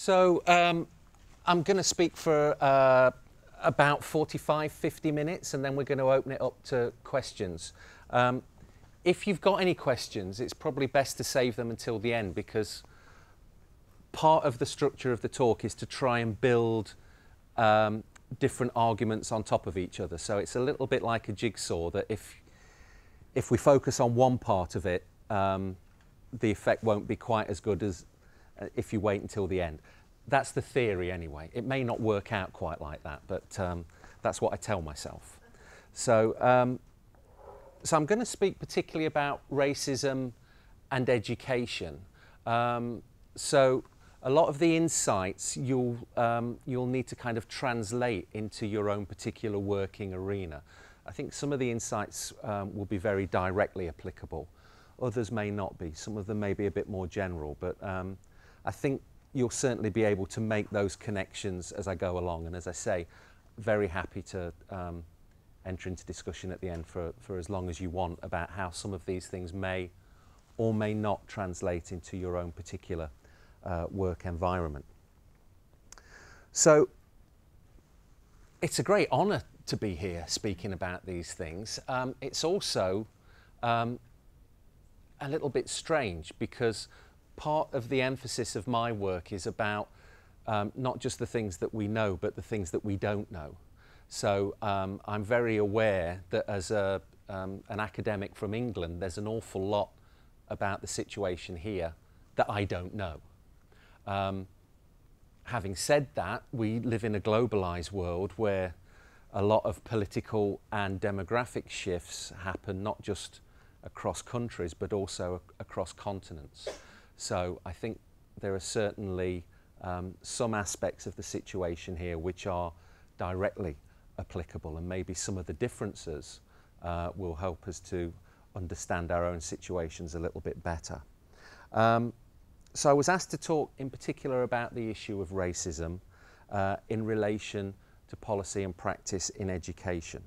So I'm going to speak for about 45, 50 minutes, and then we're going to open it up to questions. If you've got any questions, it's probably best to save them until the end, because part of the structure of the talk is to try and build different arguments on top of each other. So it's a little bit like a jigsaw, that if we focus on one part of it, the effect won't be quite as good as if you wait until the end. That's the theory anyway. It may not work out quite like that, but that's what I tell myself. So I'm going to speak particularly about racism and education. So a lot of the insights you'll need to kind of translate into your own particular working arena. I think some of the insights will be very directly applicable. Others may not be. Some of them may be a bit more general, but I think you'll certainly be able to make those connections as I go along. And as I say, very happy to enter into discussion at the end for as long as you want about how some of these things may or may not translate into your own particular work environment. So it's a great honour to be here speaking about these things. It's also a little bit strange, because part of the emphasis of my work is about not just the things that we know, but the things that we don't know. So I'm very aware that as an academic from England, there's an awful lot about the situation here that I don't know. Having said that, we live in a globalised world where a lot of political and demographic shifts happen not just across countries, but also across continents. So I think there are certainly some aspects of the situation here which are directly applicable, and maybe some of the differences will help us to understand our own situations a little bit better. So I was asked to talk in particular about the issue of racism in relation to policy and practice in education.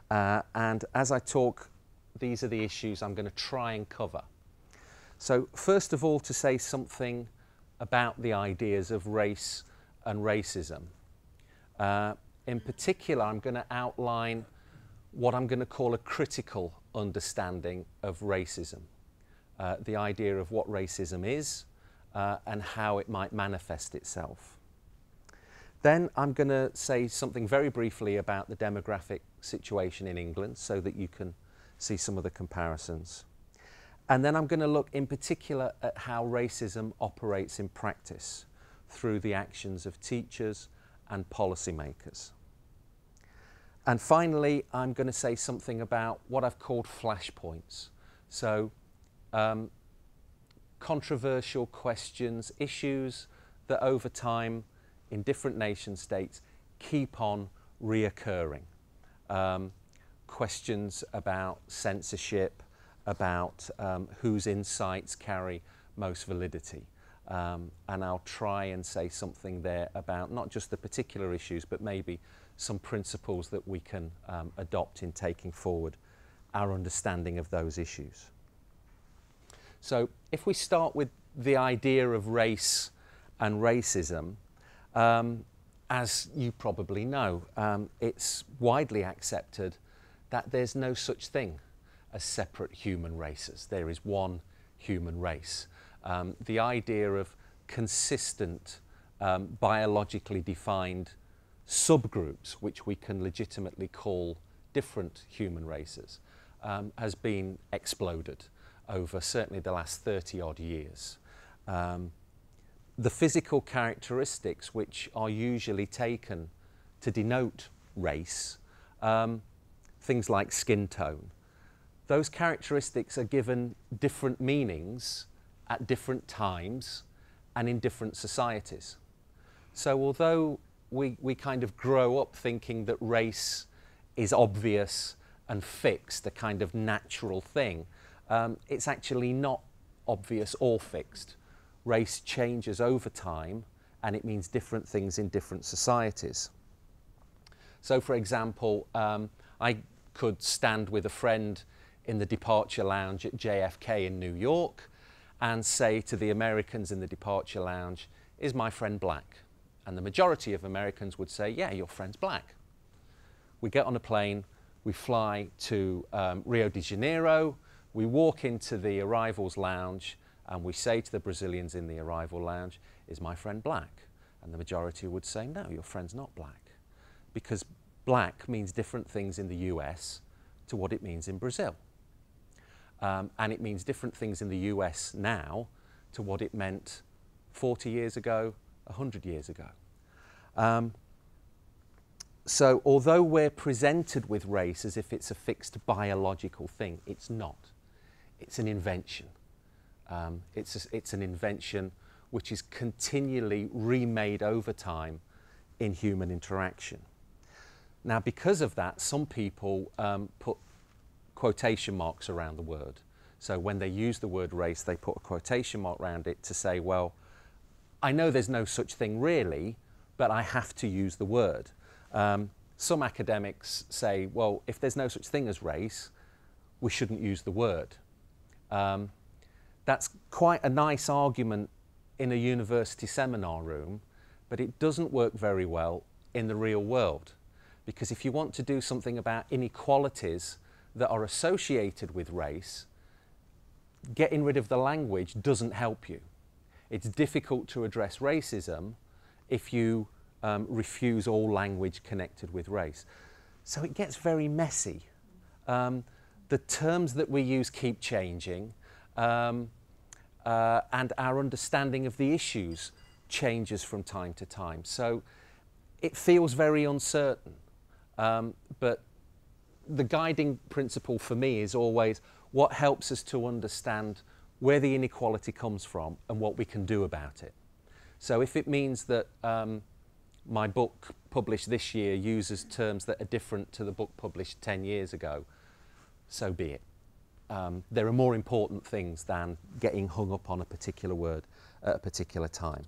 And as I talk, these are the issues I'm going to try and cover. So first of all, to say something about the ideas of race and racism. In particular, I'm going to outline what I'm going to call a critical understanding of racism. The idea of what racism is and how it might manifest itself. Then I'm going to say something very briefly about the demographic situation in England, so that you can see some of the comparisons. And then I'm going to look in particular at how racism operates in practice through the actions of teachers and policymakers. And finally, I'm going to say something about what I've called flashpoints. So controversial questions, issues that over time in different nation states keep on reoccurring. Questions about censorship, about whose insights carry most validity. And I'll try and say something there about not just the particular issues, but maybe some principles that we can adopt in taking forward our understanding of those issues. So if we start with the idea of race and racism, as you probably know, it's widely accepted that there's no such thing as separate human races. There is one human race. The idea of consistent, biologically defined subgroups, which we can legitimately call different human races, has been exploded over certainly the last 30 odd years. The physical characteristics which are usually taken to denote race, things like skin tone, those characteristics are given different meanings at different times and in different societies. So although we kind of grow up thinking that race is obvious and fixed, a kind of natural thing, it's actually not obvious or fixed. Race changes over time, and it means different things in different societies. So for example, I could stand with a friend in the departure lounge at JFK in New York and say to the Americans in the departure lounge, is my friend black? And the majority of Americans would say, yeah, your friend's black. We get on a plane, we fly to Rio de Janeiro, we walk into the arrivals lounge, and we say to the Brazilians in the arrival lounge, is my friend black? And the majority would say, no, your friend's not black. Because black means different things in the US to what it means in Brazil. And it means different things in the US now to what it meant 40 years ago, 100 years ago. So although we're presented with race as if it's a fixed biological thing, it's not. It's an invention. It's an invention which is continually remade over time in human interaction. Now, because of that, some people put quotation marks around the word. So when they use the word race, they put a quotation mark around it to say, well, I know there's no such thing really, but I have to use the word. Some academics say, well, if there's no such thing as race, we shouldn't use the word. That's quite a nice argument in a university seminar room, but it doesn't work very well in the real world. Because if you want to do something about inequalities that are associated with race, getting rid of the language doesn't help you. It's difficult to address racism if you refuse all language connected with race. So it gets very messy. The terms that we use keep changing, and our understanding of the issues changes from time to time. So it feels very uncertain. But the guiding principle for me is always what helps us to understand where the inequality comes from and what we can do about it. So if it means that my book published this year uses terms that are different to the book published 10 years ago, so be it. There are more important things than getting hung up on a particular word at a particular time.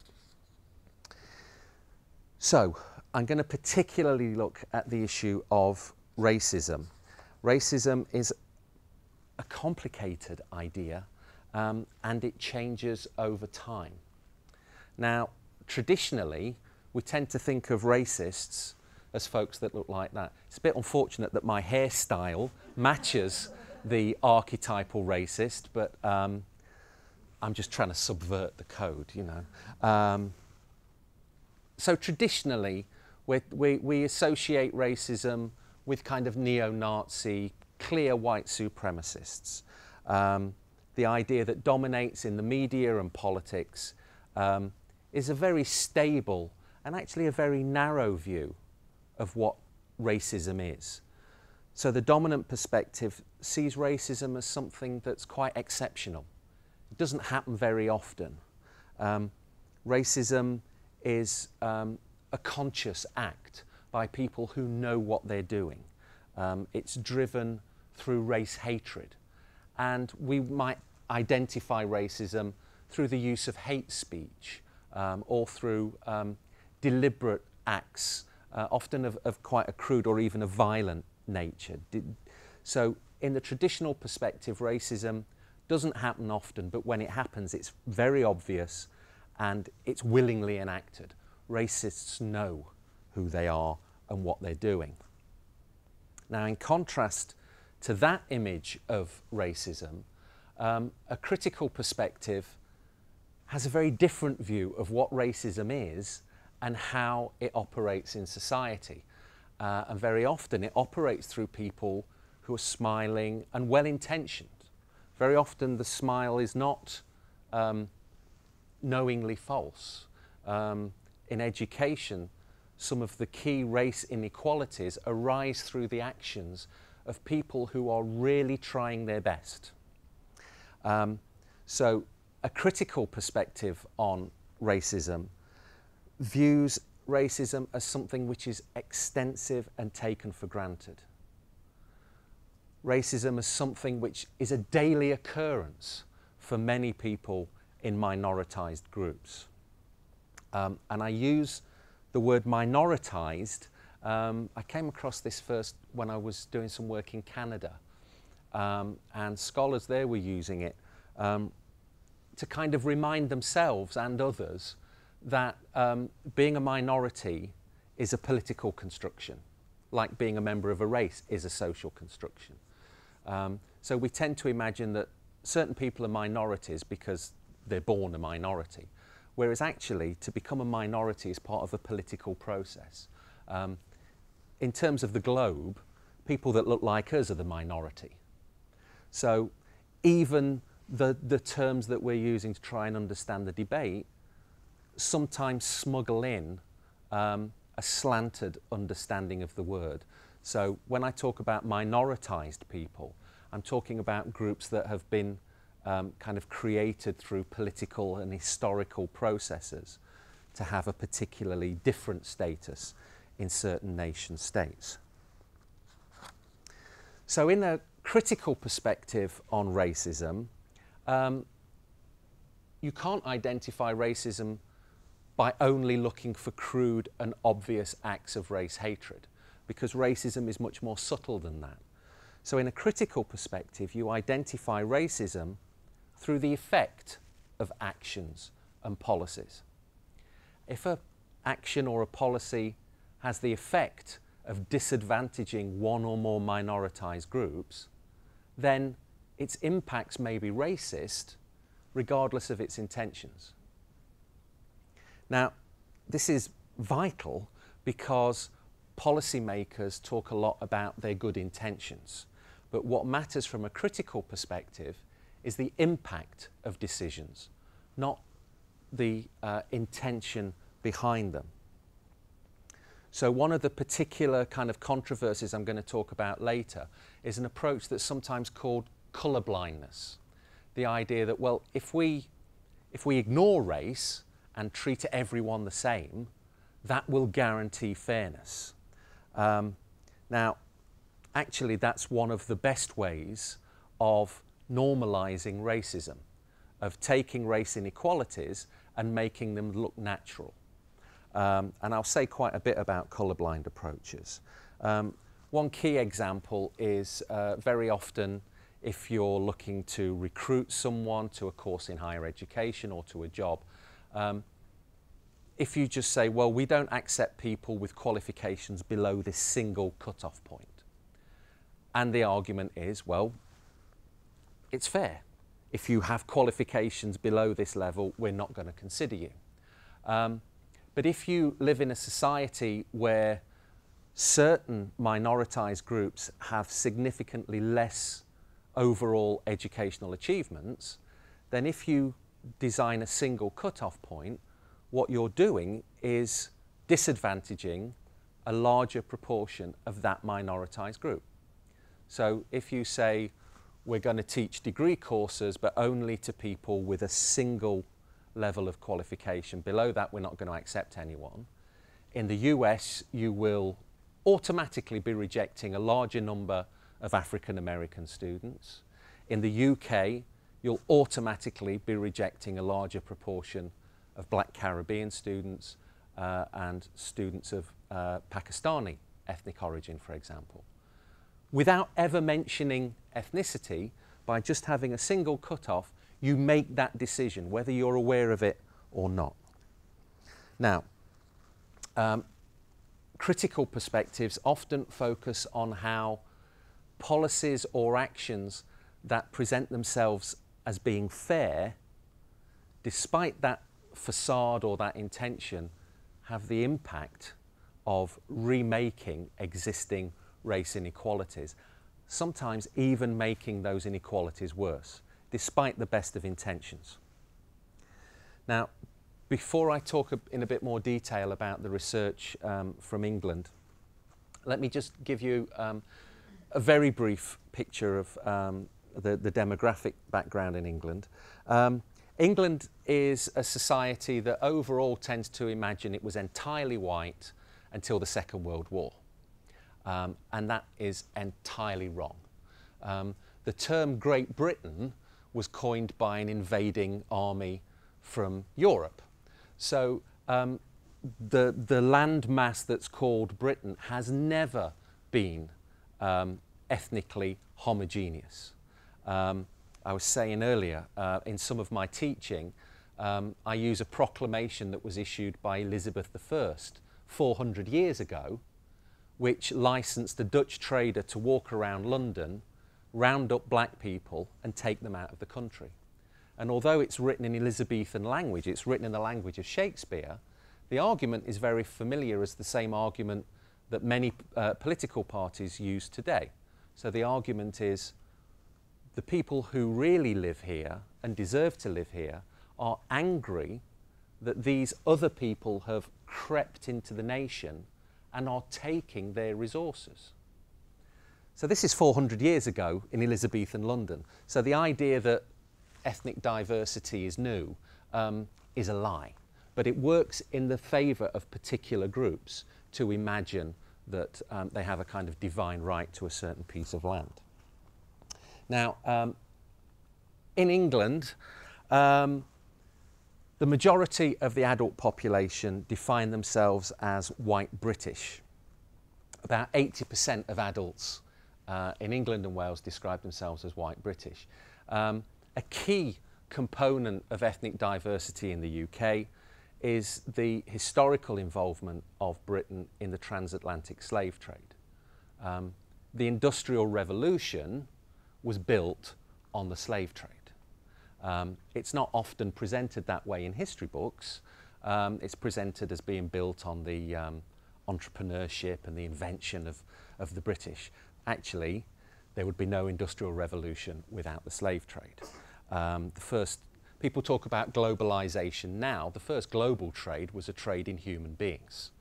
So I'm going to particularly look at the issue of racism. Racism is a complicated idea, and it changes over time. Now, traditionally, we tend to think of racists as folks that look like that. It's a bit unfortunate that my hairstyle matches the archetypal racist, but I'm just trying to subvert the code, you know. So traditionally, we associate racism with kind of neo-Nazi, clear white supremacists. The idea that dominates in the media and politics is a very stable and actually a very narrow view of what racism is. So the dominant perspective sees racism as something that's quite exceptional. It doesn't happen very often. Racism is a conscious act by people who know what they're doing. It's driven through race hatred. And we might identify racism through the use of hate speech or through deliberate acts, often of quite a crude or even a violent nature. So in the traditional perspective, racism doesn't happen often, but when it happens, it's very obvious and it's willingly enacted. Racists know who they are and what they're doing. Now, in contrast to that image of racism, a critical perspective has a very different view of what racism is and how it operates in society. And very often it operates through people who are smiling and well-intentioned. Very often the smile is not knowingly false. In education, some of the key race inequalities arise through the actions of people who are really trying their best. So a critical perspective on racism views racism as something which is extensive and taken for granted. Racism as something which is a daily occurrence for many people in minoritized groups. And I use the word minoritized. I came across this first when I was doing some work in Canada, and scholars there were using it to kind of remind themselves and others that being a minority is a political construction, like being a member of a race is a social construction. So we tend to imagine that certain people are minorities because they're born a minority, whereas actually to become a minority is part of a political process. In terms of the globe, people that look like us are the minority. So even the terms that we're using to try and understand the debate sometimes smuggle in a slanted understanding of the word. So when I talk about minoritized people, I'm talking about groups that have been kind of created through political and historical processes to have a particularly different status in certain nation states. So in a critical perspective on racism, you can't identify racism by only looking for crude and obvious acts of race hatred, because racism is much more subtle than that. So in a critical perspective, you identify racism through the effect of actions and policies. If an action or a policy has the effect of disadvantaging one or more minoritized groups, then its impacts may be racist regardless of its intentions. Now, this is vital because policymakers talk a lot about their good intentions, but what matters from a critical perspective is the impact of decisions, not the intention behind them. So one of the particular kind of controversies I'm going to talk about later is an approach that's sometimes called colour blindness. The idea that, well, if we ignore race and treat everyone the same, that will guarantee fairness. Now, actually, that's one of the best ways of normalising racism, of taking race inequalities and making them look natural. And I'll say quite a bit about colourblind approaches. One key example is very often if you're looking to recruit someone to a course in higher education or to a job, if you just say, well, we don't accept people with qualifications below this single cut-off point. And the argument is, well, it's fair. If you have qualifications below this level, we're not going to consider you. But if you live in a society where certain minoritized groups have significantly less overall educational achievements, then if you design a single cut-off point, what you're doing is disadvantaging a larger proportion of that minoritized group. So if you say, we're going to teach degree courses, but only to people with a single level of qualification. Below that, we're not going to accept anyone. In the US, you will automatically be rejecting a larger number of African American students. In the UK, you'll automatically be rejecting a larger proportion of Black Caribbean students and students of Pakistani ethnic origin, for example. Without ever mentioning ethnicity, by just having a single cut-off, you make that decision, whether you're aware of it or not. Now, critical perspectives often focus on how policies or actions that present themselves as being fair, despite that facade or that intention, have the impact of remaking existing race inequalities, sometimes even making those inequalities worse, despite the best of intentions. Now, before I talk in a bit more detail about the research from England, let me just give you a very brief picture of the demographic background in England. England is a society that overall tends to imagine it was entirely white until the Second World War. And that is entirely wrong. The term Great Britain was coined by an invading army from Europe. So the landmass that's called Britain has never been ethnically homogeneous. I was saying earlier, in some of my teaching, I use a proclamation that was issued by Elizabeth I 400 years ago, which licensed a Dutch trader to walk around London, round up black people and take them out of the country. And although it's written in Elizabethan language, it's written in the language of Shakespeare, the argument is very familiar as the same argument that many political parties use today. So the argument is the people who really live here and deserve to live here are angry that these other people have crept into the nation and are taking their resources. So this is 400 years ago in Elizabethan London. So the idea that ethnic diversity is new is a lie. But it works in the favour of particular groups to imagine that they have a kind of divine right to a certain piece of land. Now, in England, the majority of the adult population define themselves as white British. About 80% of adults in England and Wales describe themselves as white British. A key component of ethnic diversity in the UK is the historical involvement of Britain in the transatlantic slave trade. The Industrial Revolution was built on the slave trade. It's not often presented that way in history books. It's presented as being built on the entrepreneurship and the invention of the British. Actually, there would be no Industrial Revolution without the slave trade. People talk about globalization now. The first global trade was a trade in human beings.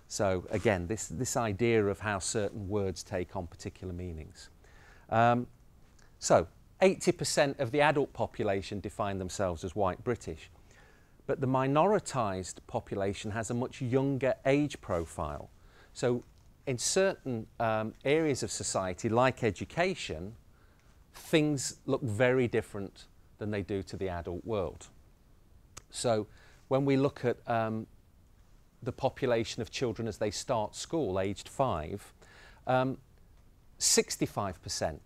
So again, this idea of how certain words take on particular meanings. So 80% of the adult population define themselves as white British, but the minoritized population has a much younger age profile. So in certain areas of society, like education, things look very different than they do to the adult world. So when we look at the population of children as they start school, aged 5, 65%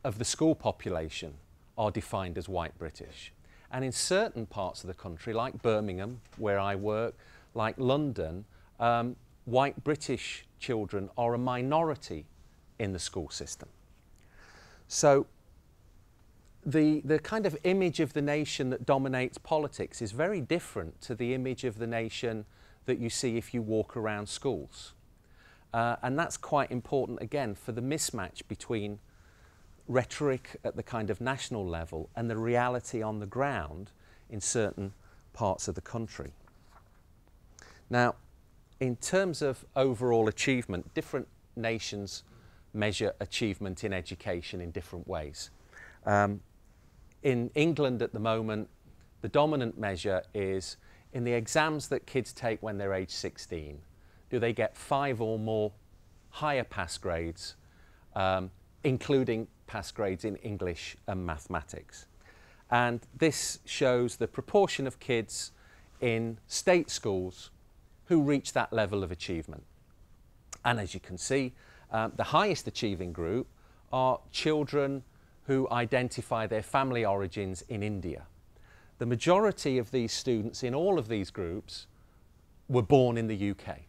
of the school population are defined as white British. And in certain parts of the country, like Birmingham, where I work, like London, white British children are a minority in the school system. So the kind of image of the nation that dominates politics is very different to the image of the nation that you see if you walk around schools. And that's quite important, again, for the mismatch between rhetoric at the kind of national level and the reality on the ground in certain parts of the country. Now, in terms of overall achievement, different nations measure achievement in education in different ways. In England at the moment, the dominant measure is in the exams that kids take when they're age 16. Do they get 5 or more higher pass grades, including pass grades in English and mathematics? And this shows the proportion of kids in state schools who reach that level of achievement. And as you can see, the highest achieving group are children who identify their family origins in India. The majority of these students in all of these groups were born in the UK,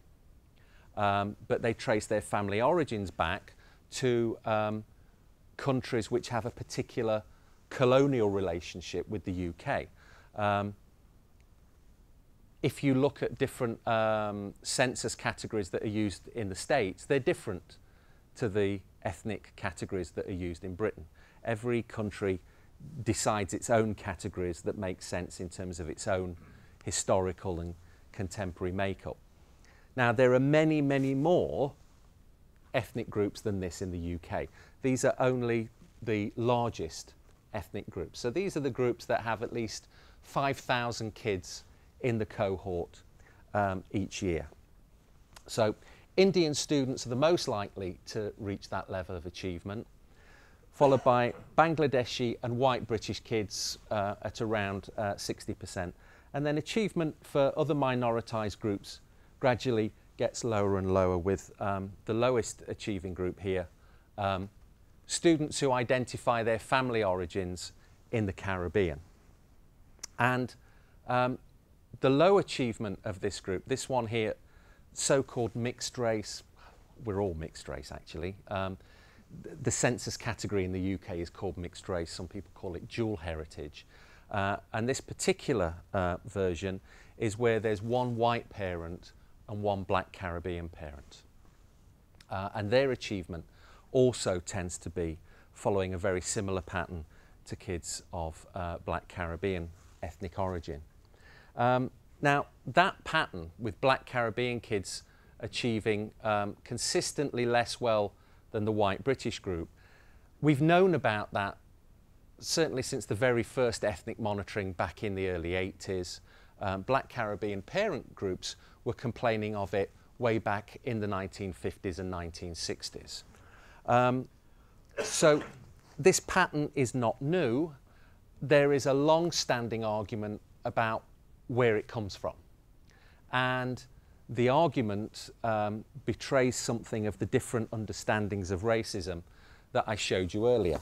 but they trace their family origins back to countries which have a particular colonial relationship with the UK. If you look at different census categories that are used in the States, they're different to the ethnic categories that are used in Britain. Every country decides its own categories that make sense in terms of its own historical and contemporary makeup. Now, there are many, many more ethnic groups than this in the UK. These are only the largest ethnic groups. So these are the groups that have at least 5,000 kids in the cohort each year. So Indian students are the most likely to reach that level of achievement, followed by Bangladeshi and white British kids at around 60%. And then achievement for other minoritized groups gradually gets lower and lower, with the lowest achieving group here, students who identify their family origins in the Caribbean. And The low achievement of this group, this one here, so-called mixed race, we're all mixed race actually. The census category in the UK is called mixed race, some people call it dual heritage. And this particular version is where there's one white parent and one black Caribbean parent. And their achievement also tends to be following a very similar pattern to kids of black Caribbean ethnic origin. Now, that pattern with black Caribbean kids achieving consistently less well than the white British group, we've known about that certainly since the very first ethnic monitoring back in the early 80s. Black Caribbean parent groups were complaining of it way back in the 1950s and 1960s. So this pattern is not new. There is a long-standing argument about where it comes from. And the argument betrays something of the different understandings of racism that I showed you earlier.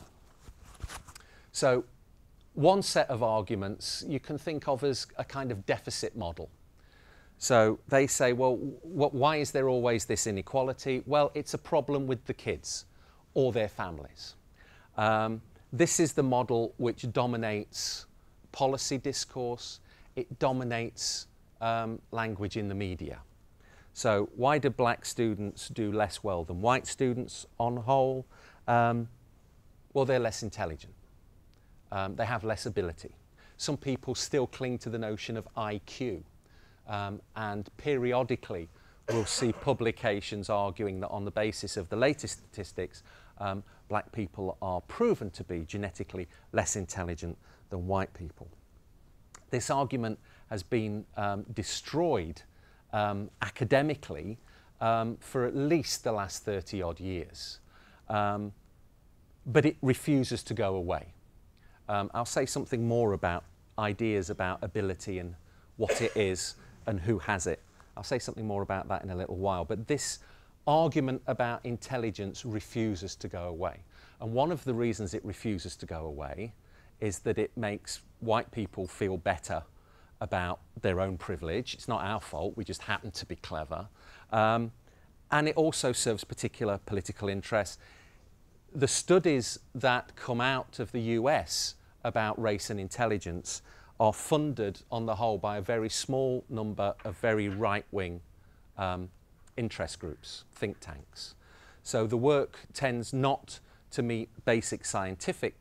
So one set of arguments you can think of as a kind of deficit model. So they say, well, why is there always this inequality? Well, it's a problem with the kids or their families. This is the model which dominates policy discourse. It dominates language in the media. So why do black students do less well than white students on the whole? Well, they're less intelligent. They have less ability. Some people still cling to the notion of IQ. And periodically we'll see publications arguing that on the basis of the latest statistics, black people are proven to be genetically less intelligent than white people. This argument has been destroyed academically for at least the last 30-odd years. But it refuses to go away. I'll say something more about ideas about ability and what it is and who has it. I'll say something more about that in a little while. But this argument about intelligence refuses to go away. And one of the reasons it refuses to go away is that it makes white people feel better about their own privilege. It's not our fault, we just happen to be clever. And it also serves particular political interests. The studies that come out of the US about race and intelligence are funded on the whole by a very small number of very right-wing interest groups, think tanks. So the work tends not to meet basic scientific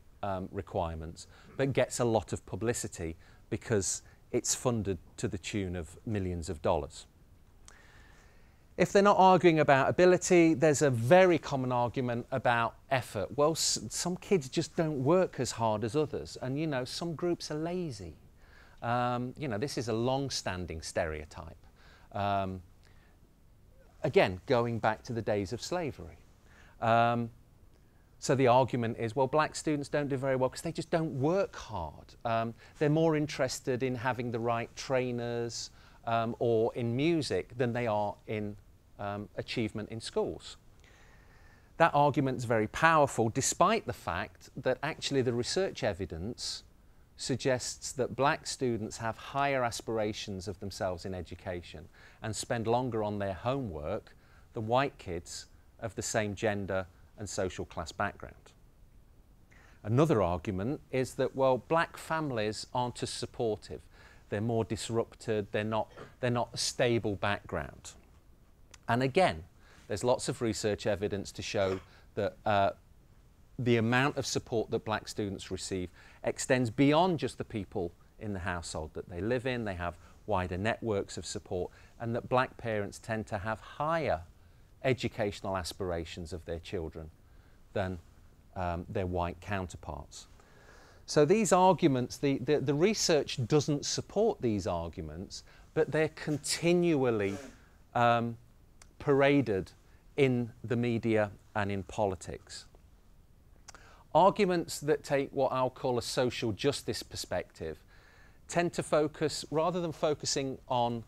requirements, but gets a lot of publicity because it's funded to the tune of millions of dollars. If they're not arguing about ability, there's a very common argument about effort. Well, some kids just don't work as hard as others, and you know, some groups are lazy. You know, this is a long-standing stereotype. Again, going back to the days of slavery. So the argument is, well, black students don't do very well because they just don't work hard. They're more interested in having the right trainers or in music than they are in achievement in schools. That argument is very powerful, despite the fact that actually the research evidence suggests that black students have higher aspirations of themselves in education and spend longer on their homework than white kids of the same gender and social class background. Another argument is that, well, black families aren't as supportive. They're more disrupted, they're not a stable background. And again, there's lots of research evidence to show that the amount of support that black students receive extends beyond just the people in the household that they live in. They have wider networks of support, and that black parents tend to have higher educational aspirations of their children than their white counterparts. So these arguments, the research doesn't support these arguments, but they're continually paraded in the media and in politics. Arguments that take what I'll call a social justice perspective tend to focus, rather than focusing on,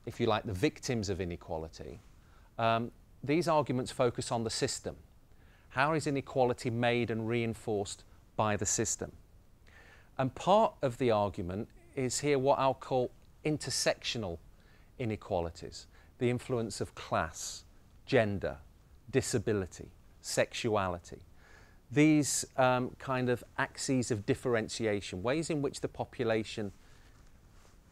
if you like, the victims of inequality, these arguments focus on the system. How is inequality made and reinforced by the system? And part of the argument is here what I'll call intersectional inequalities, the influence of class, gender, disability, sexuality. These kind of axes of differentiation, ways in which the population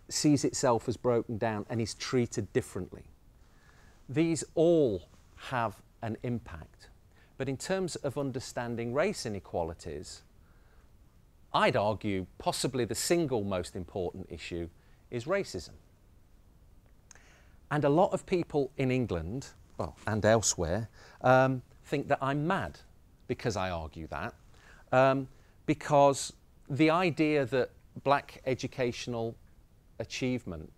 sees itself as broken down and is treated differently. These all have an impact. But in terms of understanding race inequalities, I'd argue possibly the single most important issue is racism. And a lot of people in England, well, and elsewhere, think that I'm mad because I argue that. Because the idea that black educational achievement,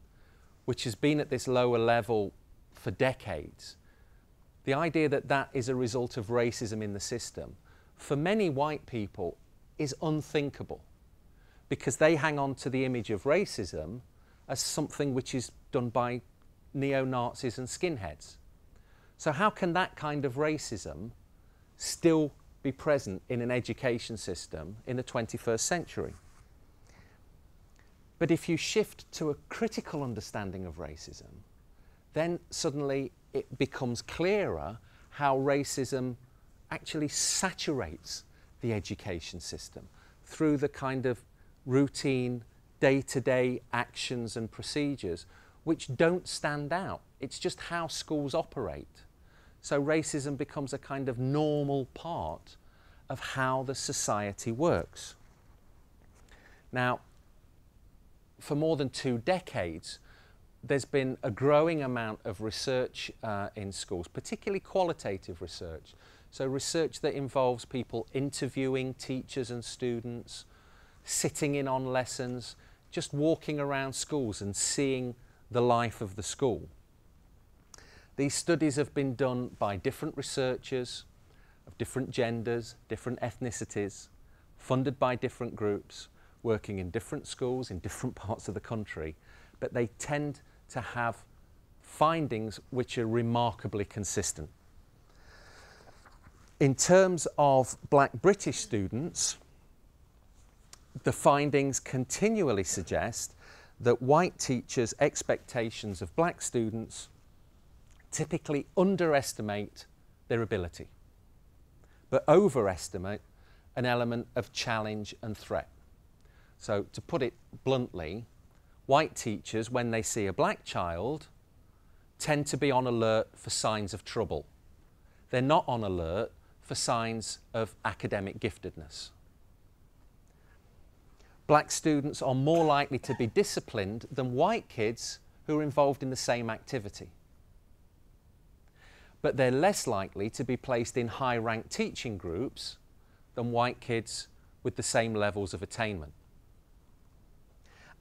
which has been at this lower level for decades, the idea that that is a result of racism in the system, for many white people is unthinkable, because they hang on to the image of racism as something which is done by neo-Nazis and skinheads. So how can that kind of racism still be present in an education system in the 21st century? But if you shift to a critical understanding of racism, then suddenly it becomes clearer how racism actually saturates the education system through the kind of routine, day-to-day actions and procedures which don't stand out. It's just how schools operate. So racism becomes a kind of normal part of how the society works. Now, for more than 2 decades, there's been a growing amount of research in schools, particularly qualitative research. So research that involves people interviewing teachers and students, sitting in on lessons, just walking around schools and seeing the life of the school. These studies have been done by different researchers of different genders, different ethnicities, funded by different groups, working in different schools in different parts of the country, but they tend to have findings which are remarkably consistent. In terms of black British students, the findings continually suggest that white teachers' expectations of black students typically underestimate their ability, but overestimate an element of challenge and threat. So to put it bluntly, white teachers, when they see a black child, tend to be on alert for signs of trouble. They're not on alert for signs of academic giftedness. Black students are more likely to be disciplined than white kids who are involved in the same activity. But they're less likely to be placed in high-ranked teaching groups than white kids with the same levels of attainment.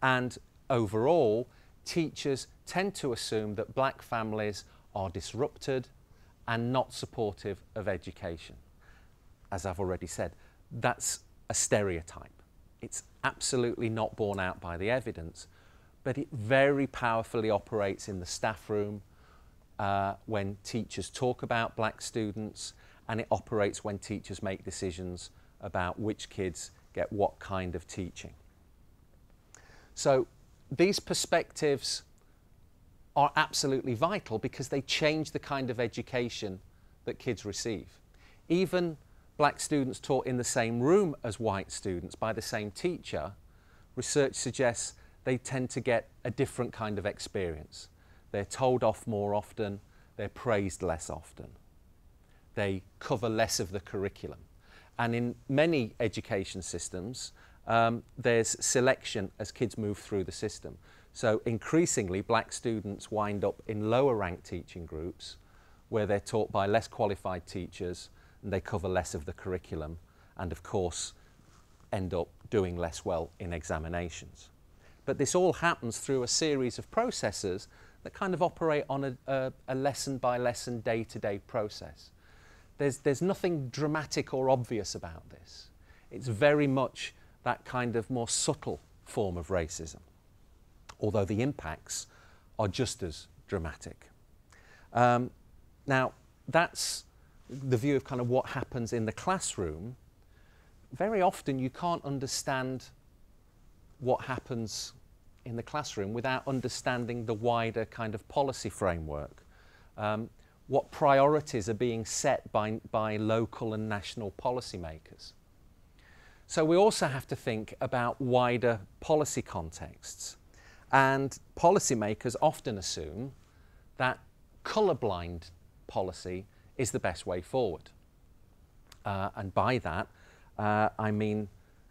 And overall, teachers tend to assume that black families are disrupted and not supportive of education. As I've already said, that's a stereotype. It's absolutely not borne out by the evidence, but it very powerfully operates in the staff room when teachers talk about black students, and it operates when teachers make decisions about which kids get what kind of teaching. So these perspectives are absolutely vital because they change the kind of education that kids receive. Even black students taught in the same room as white students by the same teacher, research suggests they tend to get a different kind of experience. They're told off more often, they're praised less often. They cover less of the curriculum. And in many education systems, there's selection as kids move through the system. So increasingly, black students wind up in lower ranked teaching groups where they're taught by less qualified teachers and they cover less of the curriculum and, of course, end up doing less well in examinations. But this all happens through a series of processes that kind of operate on a lesson-by-lesson, day-to-day process. There's nothing dramatic or obvious about this. It's very much that kind of more subtle form of racism, although the impacts are just as dramatic. Now, that's the view of kind of what happens in the classroom. Very often you can't understand what happens in the classroom without understanding the wider kind of policy framework. What priorities are being set by local and national policymakers. So we also have to think about wider policy contexts. And policymakers often assume that colourblind policy is the best way forward. And by that, I mean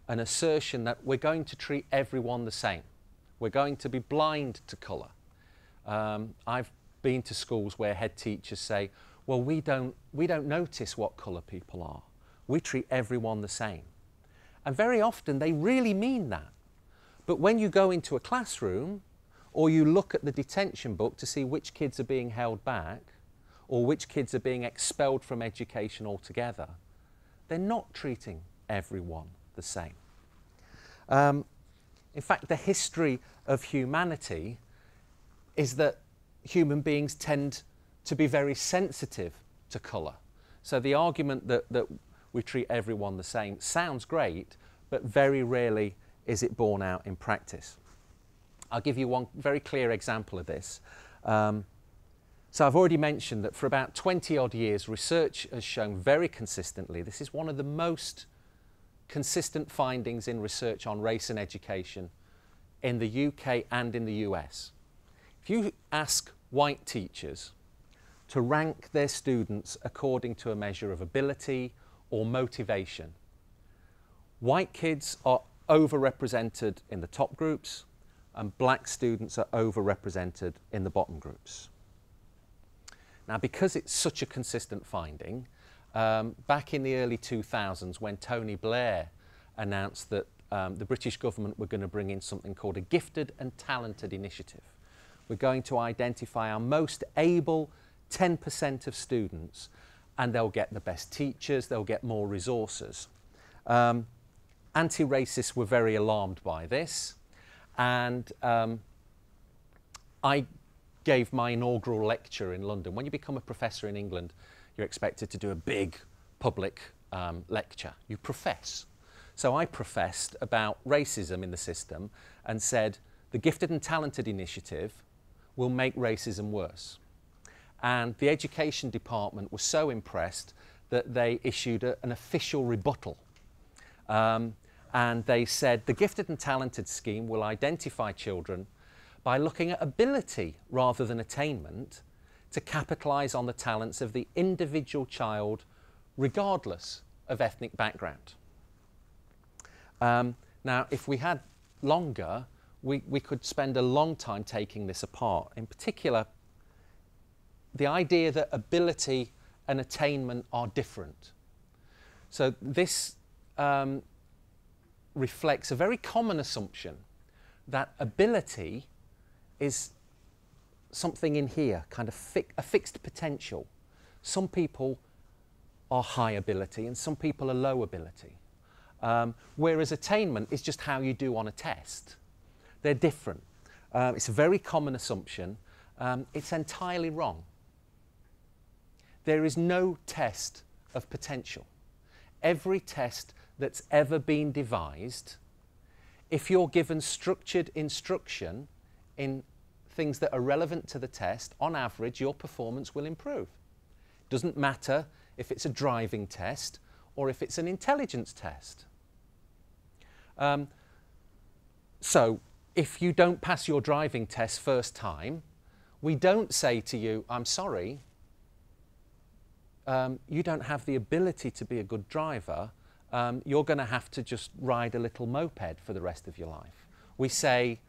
an assertion that we're going to treat everyone the same. We're going to be blind to colour. I've been to schools where head teachers say, well, we don't notice what colour people are. We treat everyone the same. And very often they really mean that. But when you go into a classroom or you look at the detention book to see which kids are being held back or which kids are being expelled from education altogether, they're not treating everyone the same. In fact, the history of humanity is that human beings tend to be very sensitive to colour. So the argument that we treat everyone the same sounds great, but very rarely is it borne out in practice. I'll give you one very clear example of this. So I've already mentioned that for about 20 odd years, research has shown very consistently, this is one of the most consistent findings in research on race and education in the UK and in the US. If you ask white teachers to rank their students according to a measure of ability or motivation, white kids are overrepresented in the top groups and black students are overrepresented in the bottom groups. Now, because it's such a consistent finding, back in the early 2000s when Tony Blair announced that the British government were going to bring in something called a Gifted and Talented Initiative. We're going to identify our most able 10% of students and they'll get the best teachers, they'll get more resources. Anti-racists were very alarmed by this, and I gave my inaugural lecture in London. When you become a professor in England, you're expected to do a big public lecture. You profess. So I professed about racism in the system and said the Gifted and Talented Initiative will make racism worse. And the education department was so impressed that they issued an official rebuttal. And they said the Gifted and Talented scheme will identify children by looking at ability rather than attainment to capitalise on the talents of the individual child regardless of ethnic background. Now, if we had longer, we could spend a long time taking this apart. In particular, the idea that ability and attainment are different. So this reflects a very common assumption that ability is something in here, kind of a fixed potential. Some people are high ability and some people are low ability. Whereas attainment is just how you do on a test. They're different. It's a very common assumption. It's entirely wrong. There is no test of potential. Every test that's ever been devised, if you're given structured instruction in things that are relevant to the test, on average, your performance will improve. It doesn't matter if it's a driving test or if it's an intelligence test. So, if you don't pass your driving test first time, we don't say to you, I'm sorry, you don't have the ability to be a good driver, you're going to have to just ride a little moped for the rest of your life. We say,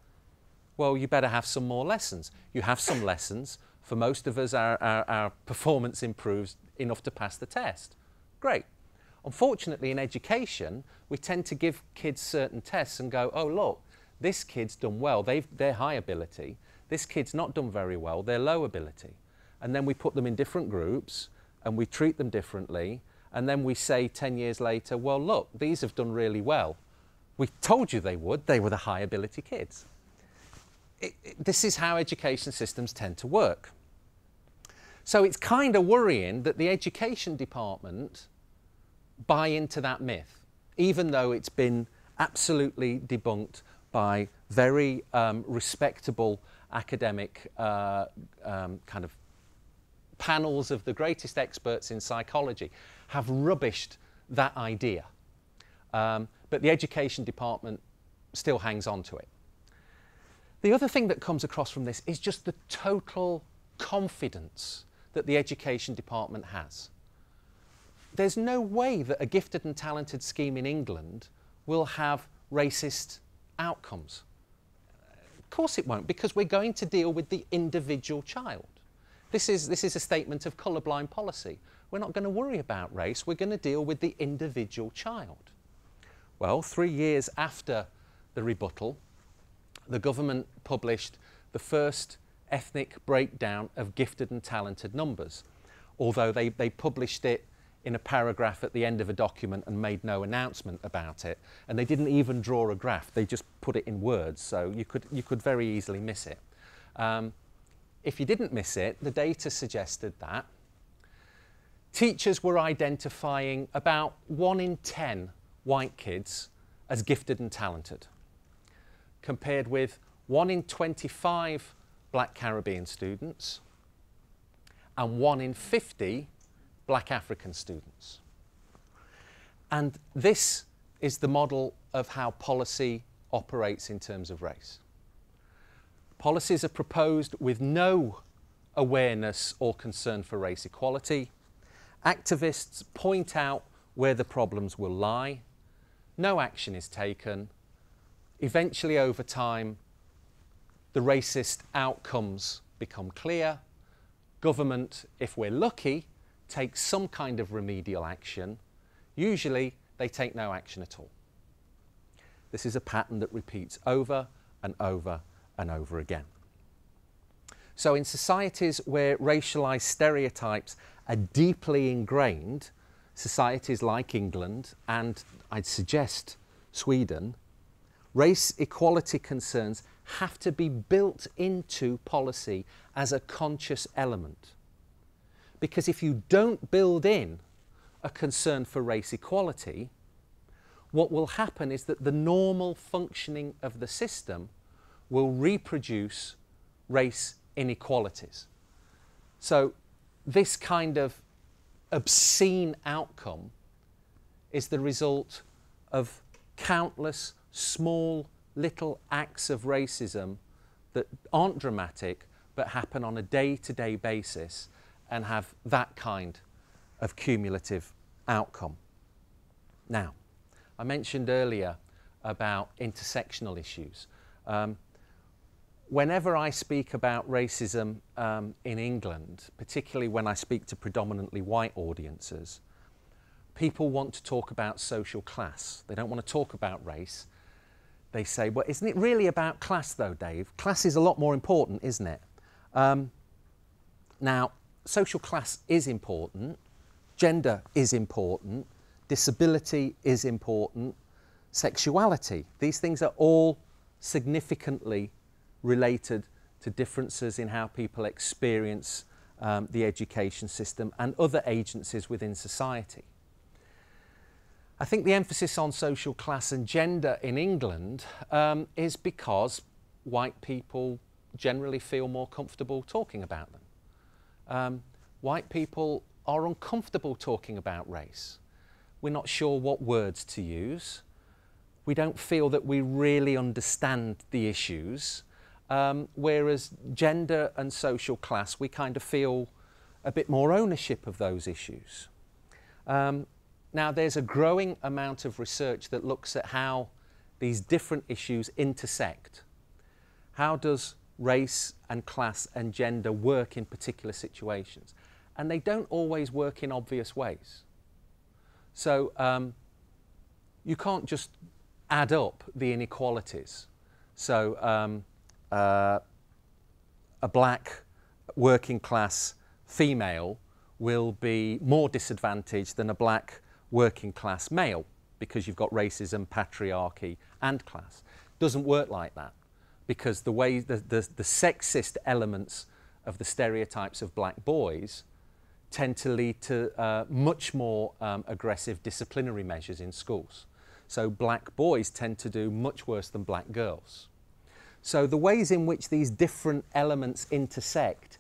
well, you better have some more lessons. You have some lessons. For most of us, our performance improves enough to pass the test. Great. Unfortunately, in education, we tend to give kids certain tests and go, oh, look, this kid's done well, they're high ability. This kid's not done very well, they're low ability. And then we put them in different groups and we treat them differently. And then we say 10 years later, well, look, these have done really well. We told you they would. They were the high ability kids. This is how education systems tend to work. So it's kind of worrying that the education department buy into that myth, even though it's been absolutely debunked by very respectable academic kind of panels of the greatest experts in psychology have rubbished that idea. But the education department still hangs on to it. The other thing that comes across from this is just the total confidence that the education department has. There's no way that a gifted and talented scheme in England will have racist outcomes. Of course it won't, because we're going to deal with the individual child. This is a statement of colourblind policy. We're not going to worry about race, we're going to deal with the individual child. Well, 3 years after the rebuttal, the government published the first ethnic breakdown of gifted and talented numbers, although they published it in a paragraph at the end of a document and made no announcement about it. And they didn't even draw a graph, they just put it in words, so you could very easily miss it. If you didn't miss it, the data suggested that teachers were identifying about 1 in 10 white kids as gifted and talented, compared with 1 in 25 Black Caribbean students and 1 in 50 Black African students. And this is the model of how policy operates in terms of race. Policies are proposed with no awareness or concern for race equality. Activists point out where the problems will lie. No action is taken. Eventually, over time, the racist outcomes become clear. Government, if we're lucky, takes some kind of remedial action. Usually, they take no action at all. This is a pattern that repeats over and over and over again. So in societies where racialised stereotypes are deeply ingrained, societies like England and I'd suggest Sweden, race equality concerns have to be built into policy as a conscious element. Because if you don't build in a concern for race equality, what will happen is that the normal functioning of the system will reproduce race inequalities. So this kind of obscene outcome is the result of countless small little acts of racism that aren't dramatic but happen on a day-to-day basis and have that kind of cumulative outcome. Now, I mentioned earlier about intersectional issues. Whenever I speak about racism in England, particularly when I speak to predominantly white audiences, people want to talk about social class. They don't want to talk about race. They say, well, isn't it really about class though, Dave? Class is a lot more important, isn't it? Now, social class is important, gender is important, disability is important, sexuality. These things are all significantly related to differences in how people experience the education system and other agencies within society. I think the emphasis on social class and gender in England is because white people generally feel more comfortable talking about them. White people are uncomfortable talking about race. We're not sure what words to use. We don't feel that we really understand the issues. Whereas gender and social class, we kind of feel a bit more ownership of those issues. Now, there's a growing amount of research that looks at how these different issues intersect. How does race and class and gender work in particular situations? And they don't always work in obvious ways. So you can't just add up the inequalities. So a black working class female will be more disadvantaged than a black working class male because you've got racism, patriarchy and class. Doesn't work like that because the way the sexist elements of the stereotypes of black boys tend to lead to much more aggressive disciplinary measures in schools. So black boys tend to do much worse than black girls. So the ways in which these different elements intersect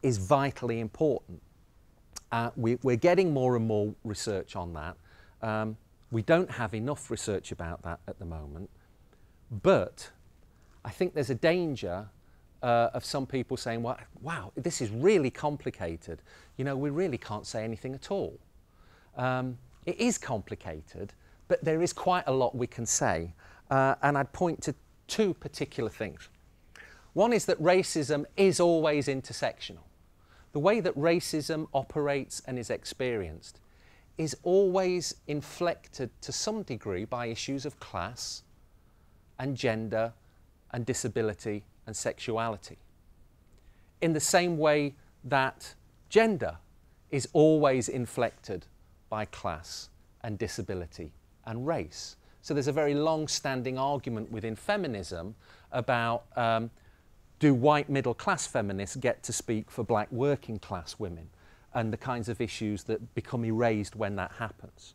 is vitally important. We're getting more and more research on that. We don't have enough research about that at the moment, but I think there's a danger of some people saying, well, wow, this is really complicated. You know, we really can't say anything at all. It is complicated, but there is quite a lot we can say. And I'd point to two particular things. One is that racism is always intersectional. The way that racism operates and is experienced is always inflected to some degree by issues of class and gender and disability and sexuality. In the same way that gender is always inflected by class and disability and race. So there's a very long-standing argument within feminism about do white middle-class feminists get to speak for black working-class women, and the kinds of issues that become erased when that happens.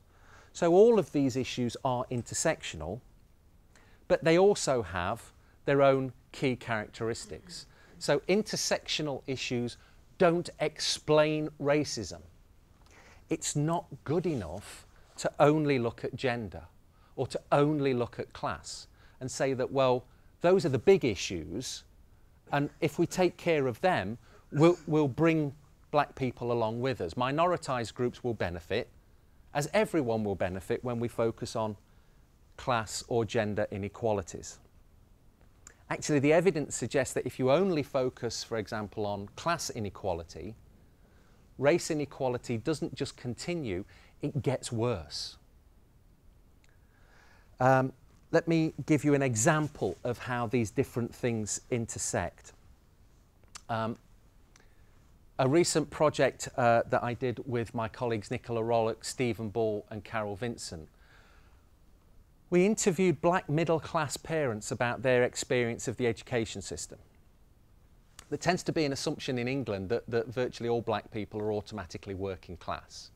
So all of these issues are intersectional, but they also have their own key characteristics. So intersectional issues don't explain racism. It's not good enough to only look at gender or to only look at class and say that, well, those are the big issues, and if we take care of them, we'll bring black people along with us. Minoritized groups will benefit, as everyone will benefit when we focus on class or gender inequalities. Actually, the evidence suggests that if you only focus, for example, on class inequality, race inequality doesn't just continue, it gets worse. Let me give you an example of how these different things intersect. A recent project that I did with my colleagues Nicola Rollock, Stephen Ball and Carol Vincent, we interviewed black middle-class parents about their experience of the education system. There tends to be an assumption in England that virtually all black people are automatically working class.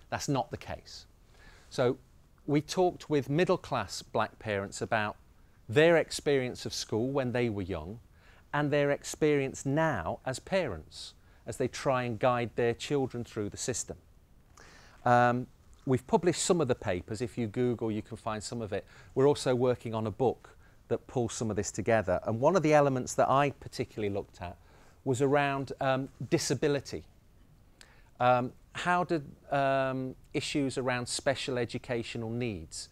That's not the case. So we talked with middle-class black parents about their experience of school when they were young and their experience now as parents as they try and guide their children through the system. We've published some of the papers. If you Google, you can find some of it. We're also working on a book that pulls some of this together. And one of the elements that I particularly looked at was around disability. How did issues around special educational needs,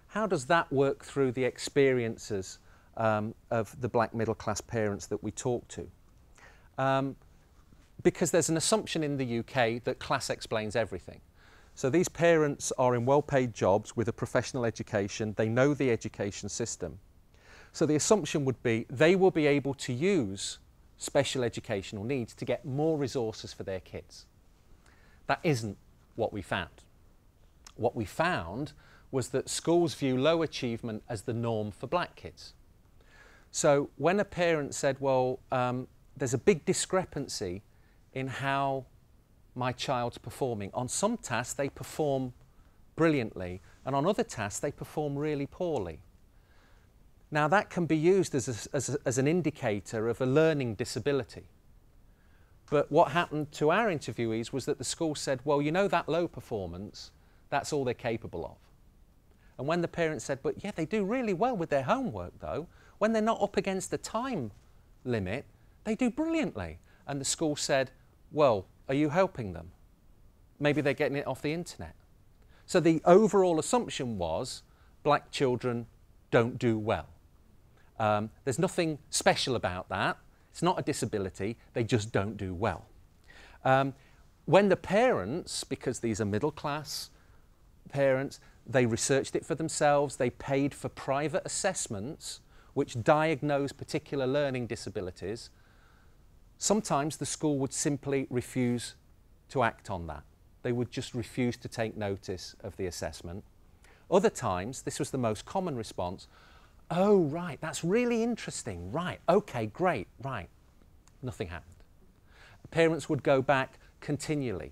how does that work through the experiences of the black middle class parents that we talk to? Because there's an assumption in the UK that class explains everything. So these parents are in well-paid jobs with a professional education, they know the education system. So the assumption would be they will be able to use special educational needs to get more resources for their kids. That isn't what we found. What we found was that schools view low achievement as the norm for black kids. So when a parent said, well, there's a big discrepancy in how my child's performing. On some tasks they perform brilliantly, and on other tasks they perform really poorly. Now that can be used as an indicator of a learning disability. But what happened to our interviewees was that the school said, well, you know, that low performance, that's all they're capable of. And when the parents said, but yeah, they do really well with their homework though, when they're not up against the time limit, they do brilliantly. And the school said, well, are you helping them? Maybe they're getting it off the internet. So the overall assumption was black children don't do well. There's nothing special about that. It's not a disability, they just don't do well. When the parents, because these are middle class parents, they researched it for themselves, they paid for private assessments which diagnose particular learning disabilities, sometimes the school would simply refuse to act on that. They would just refuse to take notice of the assessment. Other times, this was the most common response, oh, right, that's really interesting, right, okay, great, right. Nothing happened. Parents would go back continually.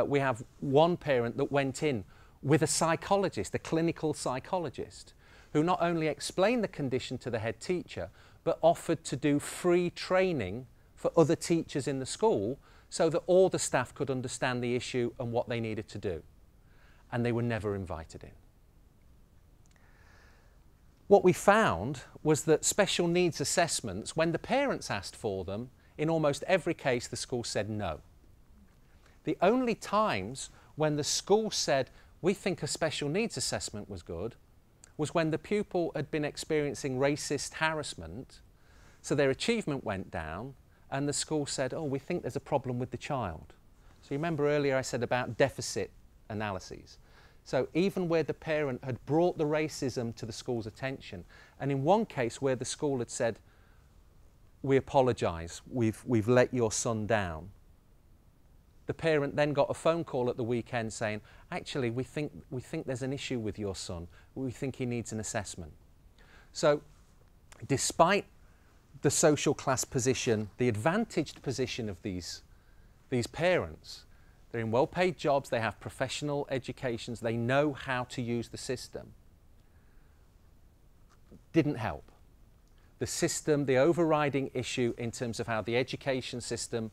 We have one parent that went in with a psychologist, a clinical psychologist, who not only explained the condition to the head teacher, but offered to do free training for other teachers in the school so that all the staff could understand the issue and what they needed to do. And they were never invited in. What we found was that special needs assessments, when the parents asked for them, in almost every case the school said no. The only times when the school said, we think a special needs assessment was good, was when the pupil had been experiencing racist harassment, so their achievement went down, and the school said, oh, we think there's a problem with the child. So you remember earlier I said about deficit analyses. So even where the parent had brought the racism to the school's attention, and in one case where the school had said, we apologise, we've let your son down, the parent then got a phone call at the weekend saying, actually, we think there's an issue with your son. We think he needs an assessment. So despite the social class position, the advantaged position of these parents, they're in well-paid jobs, they have professional educations, they know how to use the system, didn't help. The system, the overriding issue in terms of how the education system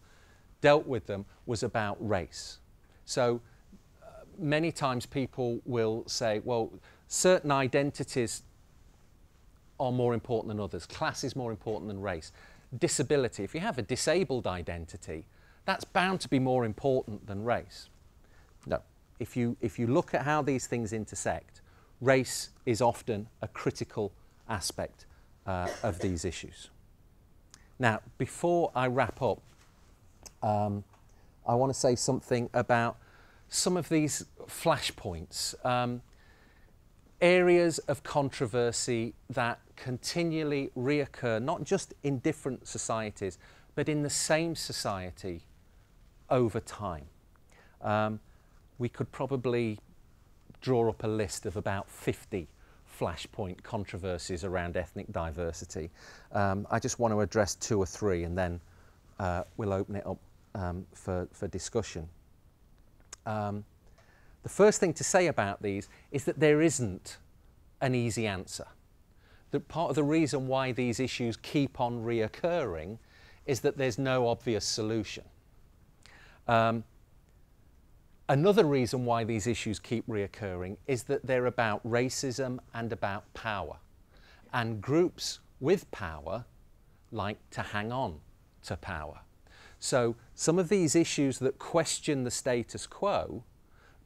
dealt with them was about race. So many times people will say, well, certain identities are more important than others. Class is more important than race. Disability, if you have a disabled identity, that's bound to be more important than race. No, if you look at how these things intersect, race is often a critical aspect of these issues. Now, before I wrap up, I want to say something about some of these flashpoints, areas of controversy that continually reoccur, not just in different societies, but in the same society over time. We could probably draw up a list of about 50 flashpoint controversies around ethnic diversity. I just want to address 2 or 3 and then we'll open it up for discussion. The first thing to say about these is that there isn't an easy answer. That part of the reason why these issues keep on reoccurring is that there's no obvious solution. Another reason why these issues keep reoccurring is that they're about racism and about power. And groups with power like to hang on to power. So some of these issues that question the status quo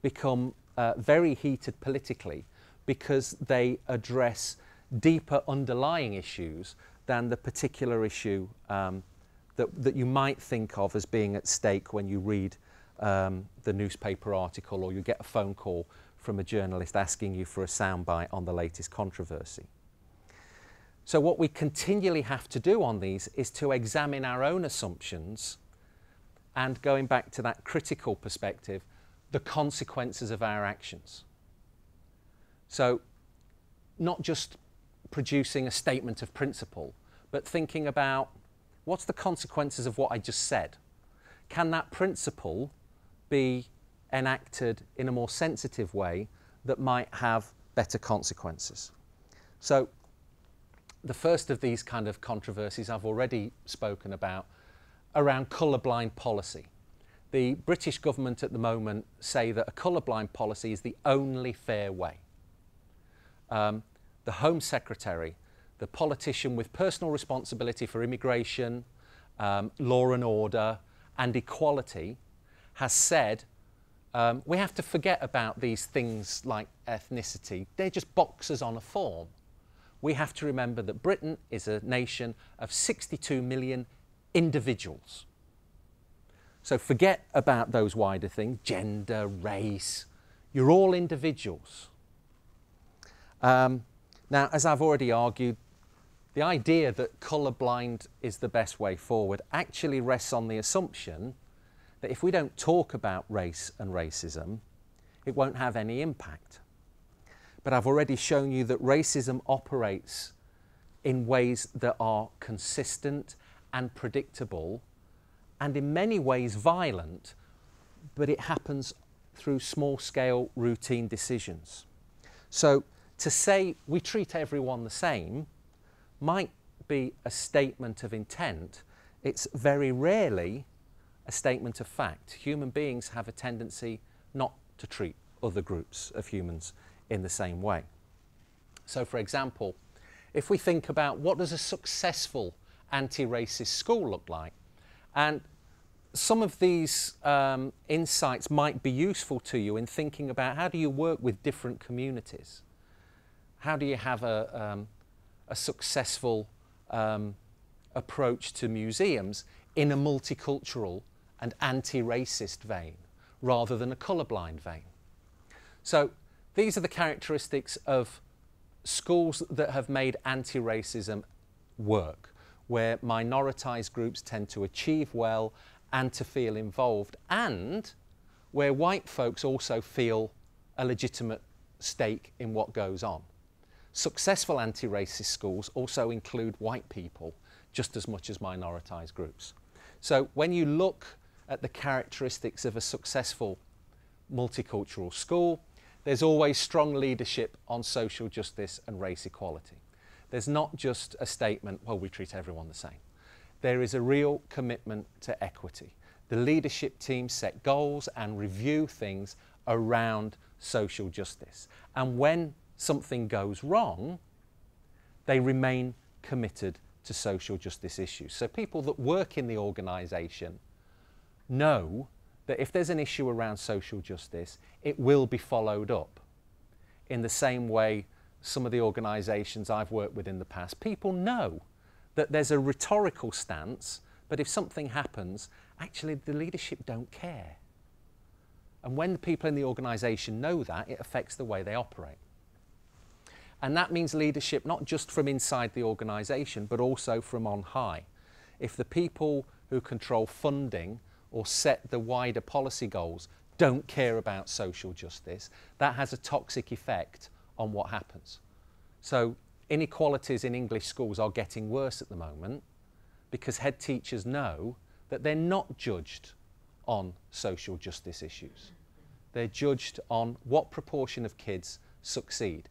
become very heated politically because they address deeper underlying issues than the particular issue that you might think of as being at stake when you read the newspaper article or you get a phone call from a journalist asking you for a soundbite on the latest controversy. So what we continually have to do on these is to examine our own assumptions and, going back to that critical perspective, the consequences of our actions. So not just producing a statement of principle, but thinking about what's the consequences of what I just said? Can that principle be enacted in a more sensitive way that might have better consequences? So the first of these kind of controversies I've already spoken about around colourblind policy. The British government at the moment say that a colourblind policy is the only fair way. The Home Secretary, the politician with personal responsibility for immigration, law and order and equality, has said we have to forget about these things like ethnicity. They're just boxes on a form. We have to remember that Britain is a nation of 62 million individuals. So forget about those wider things, gender, race. You're all individuals. Now, as I've already argued, the idea that colourblind is the best way forward actually rests on the assumption that if we don't talk about race and racism, it won't have any impact. But I've already shown you that racism operates in ways that are consistent and predictable and in many ways violent, but it happens through small-scale routine decisions. So to say we treat everyone the same might be a statement of intent. It's very rarely a statement of fact. Human beings have a tendency not to treat other groups of humans in the same way. So, for example, if we think about what does a successful anti-racist school look like, and some of these insights might be useful to you in thinking about how do you work with different communities. How do you have a successful approach to museums in a multicultural and anti-racist vein rather than a colourblind vein? So these are the characteristics of schools that have made anti-racism work, where minoritised groups tend to achieve well and to feel involved, and where white folks also feel a legitimate stake in what goes on. Successful anti-racist schools also include white people just as much as minoritised groups. So when you look at the characteristics of a successful multicultural school, there's always strong leadership on social justice and race equality. There's not just a statement, well, we treat everyone the same. There is a real commitment to equity. The leadership team set goals and review things around social justice. And when something goes wrong, they remain committed to social justice issues. So people that work in the organisation know that if there's an issue around social justice, it will be followed up. In the same way, some of the organisations I've worked with in the past, people know that there's a rhetorical stance, but if something happens, actually the leadership don't care. And when the people in the organisation know that, it affects the way they operate. And that means leadership not just from inside the organisation, but also from on high. If the people who control funding or set the wider policy goals don't care about social justice, that has a toxic effect on what happens. So inequalities in English schools are getting worse at the moment because head teachers know that they're not judged on social justice issues. They're judged on what proportion of kids succeed.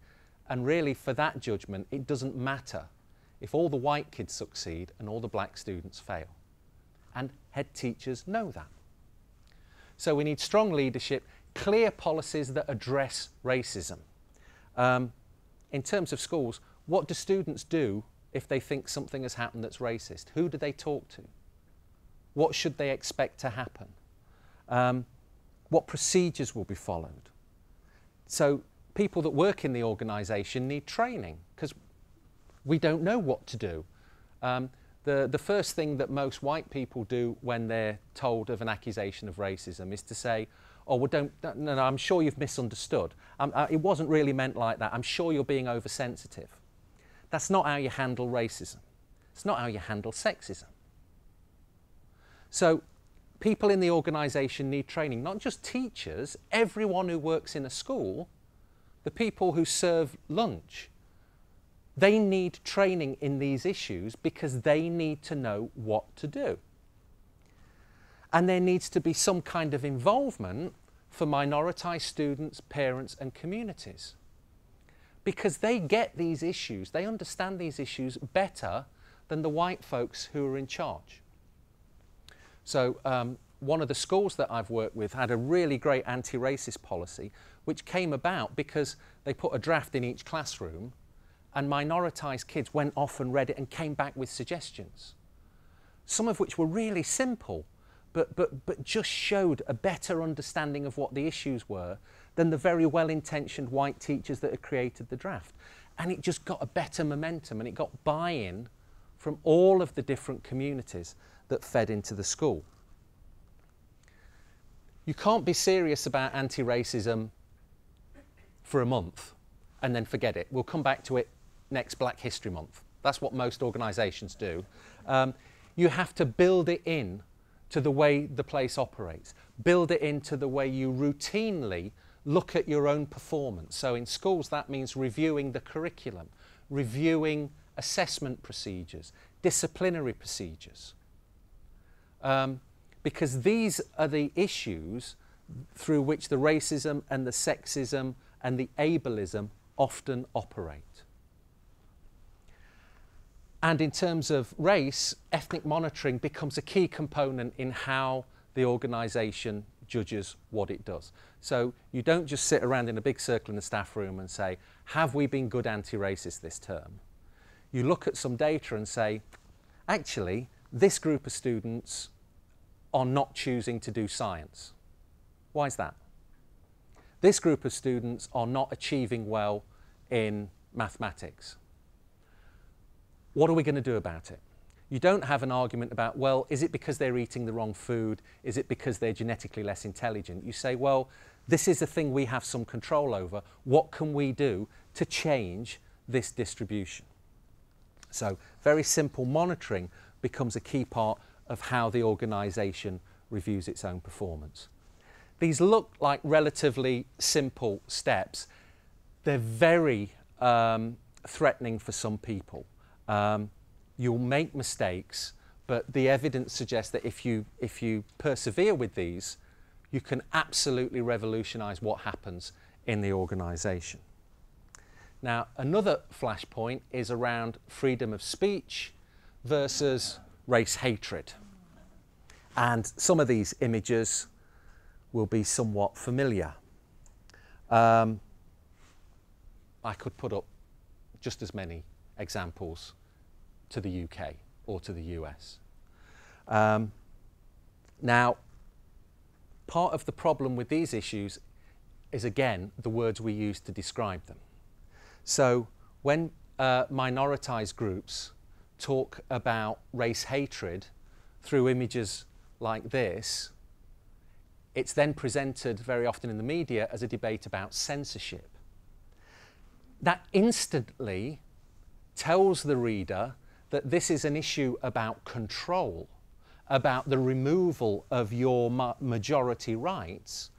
And really, for that judgment, it doesn't matter if all the white kids succeed and all the black students fail. And head teachers know that. So we need strong leadership, clear policies that address racism. In terms of schools, what do students do if they think something has happened that's racist? Who do they talk to? What should they expect to happen? What procedures will be followed? So people that work in the organisation need training because we don't know what to do. The first thing that most white people do when they're told of an accusation of racism is to say, oh, well, no, I'm sure you've misunderstood. It wasn't really meant like that. I'm sure you're being oversensitive. That's not how you handle racism. It's not how you handle sexism. So people in the organisation need training, not just teachers, everyone who works in a school, the people who serve lunch, they need training in these issues because they need to know what to do. And there needs to be some kind of involvement for minoritised students, parents and communities. Because they get these issues, they understand these issues better than the white folks who are in charge. So one of the schools that I've worked with had a really great anti-racist policy which came about because they put a draft in each classroom and minoritised kids went off and read it and came back with suggestions. Some of which were really simple, but just showed a better understanding of what the issues were than the very well-intentioned white teachers that had created the draft. And it just got a better momentum and it got buy-in from all of the different communities that fed into the school. You can't be serious about anti-racism for a month and then forget it. We'll come back to it next Black History Month. That's what most organisations do. You have to build it in to the way the place operates. Build it into the way you routinely look at your own performance. So in schools that means reviewing the curriculum, reviewing assessment procedures, disciplinary procedures. Because these are the issues through which the racism and the sexism and the ableism often operate. And in terms of race, ethnic monitoring becomes a key component in how the organisation judges what it does. So you don't just sit around in a big circle in the staff room and say, have we been good anti-racists this term? You look at some data and say, actually, this group of students are not choosing to do science. Why is that? This group of students are not achieving well in mathematics. What are we going to do about it? You don't have an argument about, well, is it because they're eating the wrong food? Is it because they're genetically less intelligent? You say, well, this is a thing we have some control over. What can we do to change this distribution? So very simple monitoring becomes a key part of how the organisation reviews its own performance. These look like relatively simple steps. They're very threatening for some people. You'll make mistakes, but the evidence suggests that if you persevere with these, you can absolutely revolutionise what happens in the organisation. Now, another flashpoint is around freedom of speech versus race hatred. And some of these images will be somewhat familiar. I could put up just as many examples to the UK or to the US. Now, part of the problem with these issues is, again, the words we use to describe them. So when minoritized groups talk about race hatred through images like this, it's then presented very often in the media as a debate about censorship. That instantly tells the reader that this is an issue about control, about the removal of your majority rights,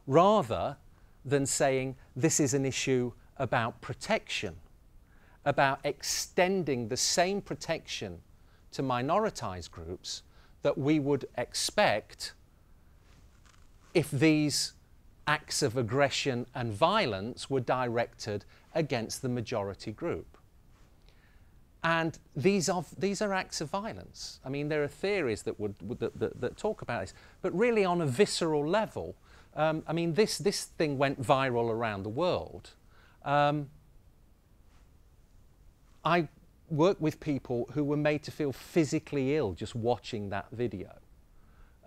rather than saying this is an issue about protection, about extending the same protection to minoritized groups that we would expect if these acts of aggression and violence were directed against the majority group. And these are acts of violence. I mean, there are theories that talk about this, but really on a visceral level, I mean, this thing went viral around the world. I worked with people who were made to feel physically ill just watching that video.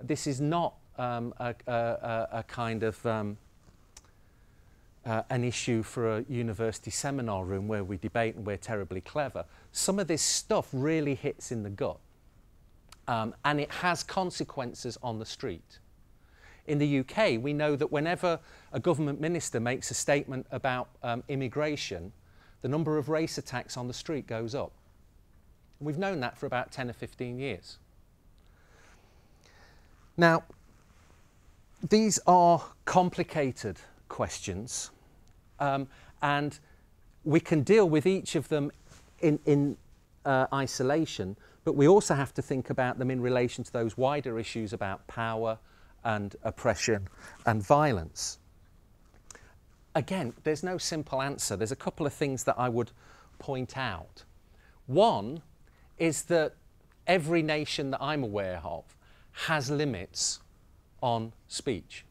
This is not a kind of an issue for a university seminar room where we debate and we're terribly clever. Some of this stuff really hits in the gut, and it has consequences on the street. In the UK, we know that whenever a government minister makes a statement about immigration, the number of race attacks on the street goes up. We've known that for about 10 or 15 years. Now, these are complicated questions, and we can deal with each of them in isolation, but we also have to think about them in relation to those wider issues about power and oppression and violence. Again, there's no simple answer. There's a couple of things that I would point out. One is that every nation that I'm aware of has limits on speech.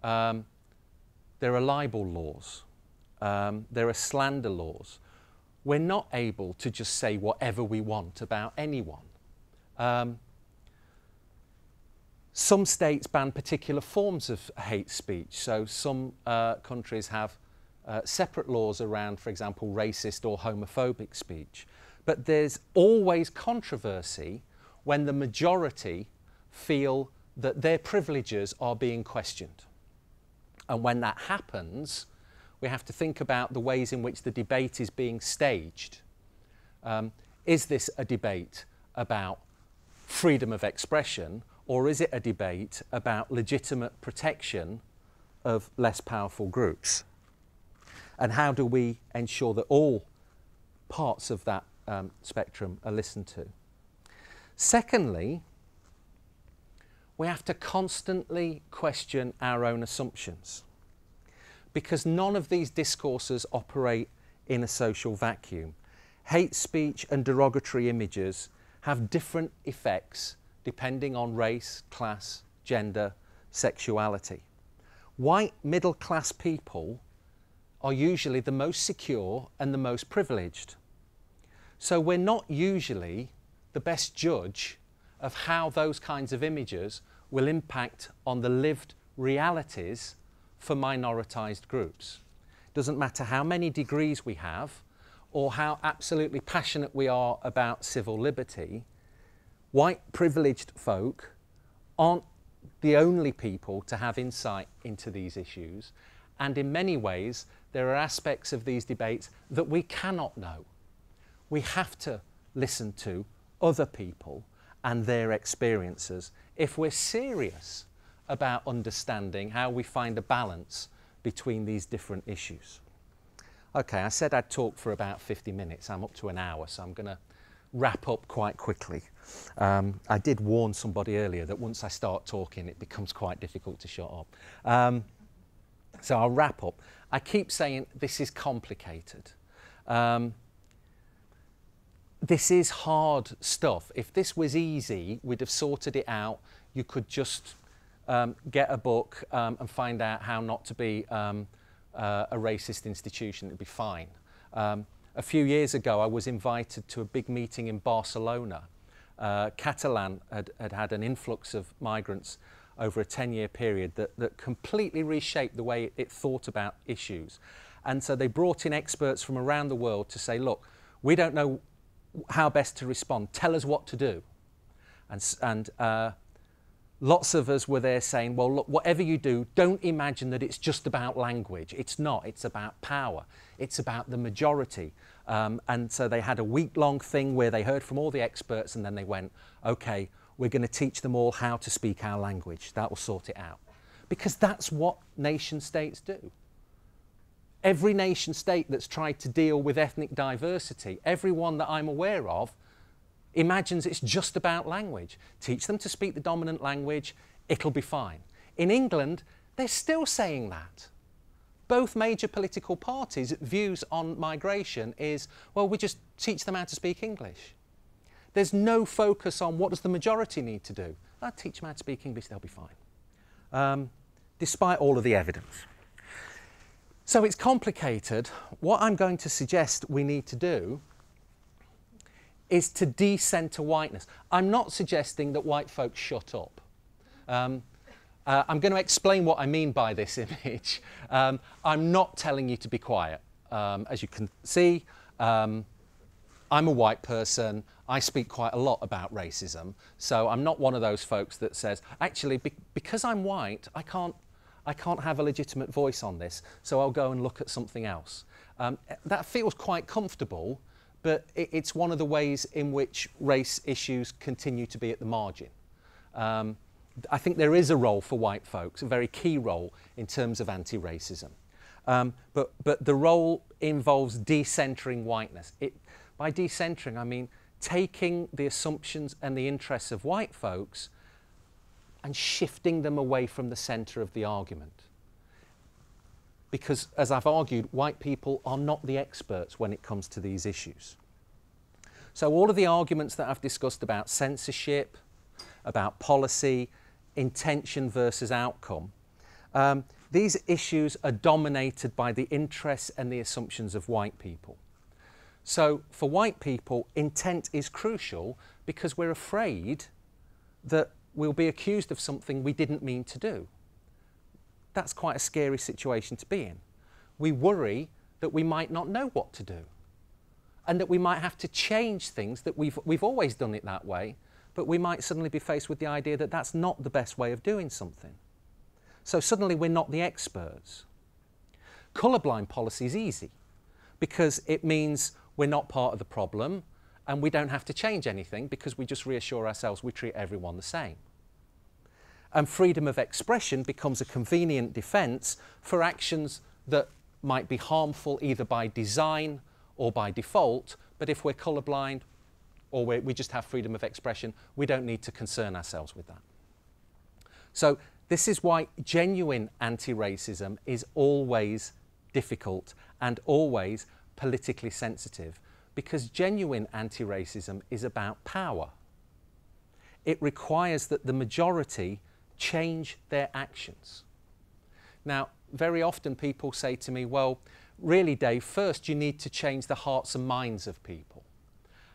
There are libel laws. There are slander laws. We're not able to just say whatever we want about anyone. Some states ban particular forms of hate speech. So some countries have separate laws around, for example, racist or homophobic speech. But there's always controversy when the majority feel that their privileges are being questioned. And when that happens, we have to think about the ways in which the debate is being staged. Is this a debate about freedom of expression, or is it a debate about legitimate protection of less powerful groups? And how do we ensure that all parts of that spectrum are listened to? Secondly, we have to constantly question our own assumptions, because none of these discourses operate in a social vacuum. hate speech and derogatory images have different effects depending on race, class, gender, sexuality. White middle-class people are usually the most secure and the most privileged. So we're not usually the best judge of how those kinds of images will impact on the lived realities for minoritized groups. Doesn't matter how many degrees we have or how absolutely passionate we are about civil liberty, white privileged folk aren't the only people to have insight into these issues, and in many ways there are aspects of these debates that we cannot know. We have to listen to other people and their experiences if we're serious about understanding how we find a balance between these different issues. Okay, I said I'd talk for about 50 minutes. I'm up to an hour, so I'm going to wrap up quite quickly. I did warn somebody earlier that once I start talking, it becomes quite difficult to shut up. So I'll wrap up. I keep saying this is complicated. This is hard stuff. If this was easy, we'd have sorted it out. You could just get a book and find out how not to be a racist institution. It'd be fine. A few years ago, I was invited to a big meeting in Barcelona. Catalan had an influx of migrants over a 10-year period that completely reshaped the way it thought about issues. And so they brought in experts from around the world to say, look, we don't know how best to respond. Tell us what to do. And lots of us were there saying, well, look, whatever you do, don't imagine that it's just about language. It's not. It's about power. It's about the majority. And so they had a week-long thing where they heard from all the experts, and then they went, OK, we're going to teach them all how to speak our language. That will sort it out. Because that's what nation states do. Every nation state that's tried to deal with ethnic diversity, everyone that I'm aware of, imagines it's just about language. Teach them to speak the dominant language, it'll be fine. In England, they're still saying that. Both major political parties' views on migration is, well, we just teach them how to speak English. There's no focus on what does the majority need to do. I'll teach them how to speak English, they'll be fine. Despite all of the evidence. So it's complicated. What I'm going to suggest we need to do is to de-centre whiteness. I'm not suggesting that white folks shut up. I'm going to explain what I mean by this image. I'm not telling you to be quiet. As you can see, I'm a white person. I speak quite a lot about racism. So I'm not one of those folks that says, actually, because I'm white, I can't have a legitimate voice on this, so I'll go and look at something else. That feels quite comfortable, but it's one of the ways in which race issues continue to be at the margin. I think there is a role for white folks, a very key role in terms of anti-racism. But the role involves decentering whiteness. By decentering, I mean taking the assumptions and the interests of white folks and shifting them away from the centre of the argument. Because, as I've argued, white people are not the experts when it comes to these issues. So all of the arguments that I've discussed about censorship, about policy, intention versus outcome, these issues are dominated by the interests and the assumptions of white people. So for white people, intent is crucial because we're afraid that we'll be accused of something we didn't mean to do. That's quite a scary situation to be in. We worry that we might not know what to do and that we might have to change things that we've always done it that way, but we might suddenly be faced with the idea that that's not the best way of doing something. So suddenly we're not the experts. Colourblind policy is easy because it means we're not part of the problem and we don't have to change anything because we just reassure ourselves we treat everyone the same. And freedom of expression becomes a convenient defence for actions that might be harmful either by design or by default, but if we're colourblind or we just have freedom of expression, we don't need to concern ourselves with that. So this is why genuine anti-racism is always difficult and always politically sensitive, because genuine anti-racism is about power. It requires that the majority change their actions. Now, very often people say to me, well, really, Dave, first you need to change the hearts and minds of people.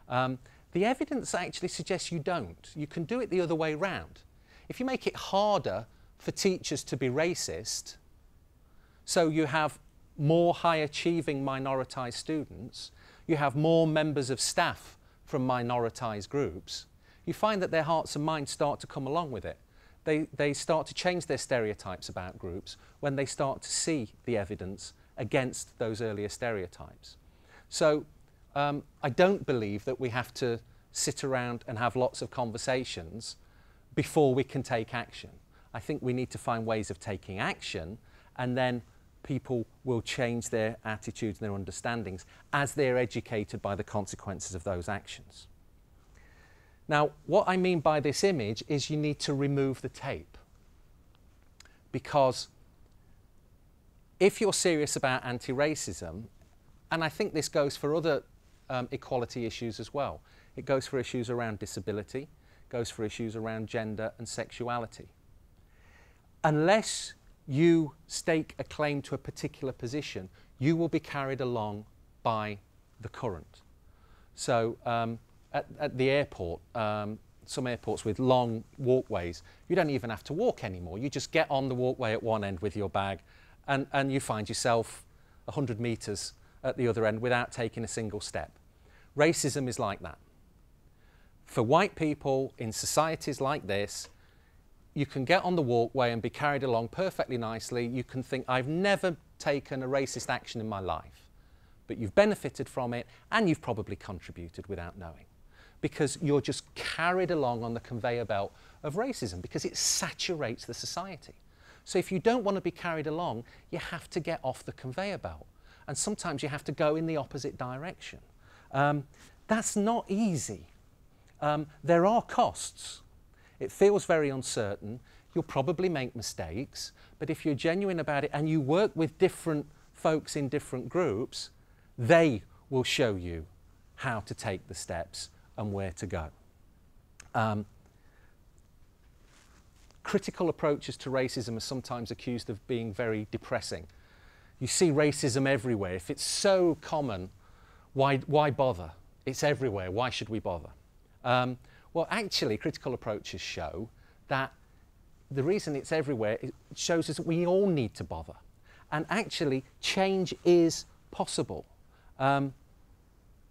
The evidence actually suggests you don't. You can do it the other way round. If you make it harder for teachers to be racist, so you have more high-achieving minoritized students, you have more members of staff from minoritized groups, you find that their hearts and minds start to come along with it. They start to change their stereotypes about groups when they start to see the evidence against those earlier stereotypes. So I don't believe that we have to sit around and have lots of conversations before we can take action. I think we need to find ways of taking action, and then people will change their attitudes and their understandings as they're educated by the consequences of those actions. Now, what I mean by this image is you need to remove the tape. Because if you're serious about anti-racism, and I think this goes for other equality issues as well, it goes for issues around disability, goes for issues around gender and sexuality. Unless you stake a claim to a particular position, you will be carried along by the current. So at the airport, some airports with long walkways, you don't even have to walk anymore. You just get on the walkway at one end with your bag and you find yourself 100 metres at the other end without taking a single step. Racism is like that. For white people in societies like this, you can get on the walkway and be carried along perfectly nicely. You can think, I've never taken a racist action in my life, but you've benefited from it and you've probably contributed without knowing, because you're just carried along on the conveyor belt of racism because it saturates the society. So if you don't want to be carried along, you have to get off the conveyor belt. And sometimes you have to go in the opposite direction. That's not easy. There are costs. It feels very uncertain. You'll probably make mistakes, but if you're genuine about it and you work with different folks in different groups, they will show you how to take the steps and where to go. Critical approaches to racism are sometimes accused of being very depressing. You see racism everywhere. If it's so common, why bother? It's everywhere. Why should we bother? Well, actually, critical approaches show that the reason it's everywhere, it shows us that we all need to bother. And actually, change is possible.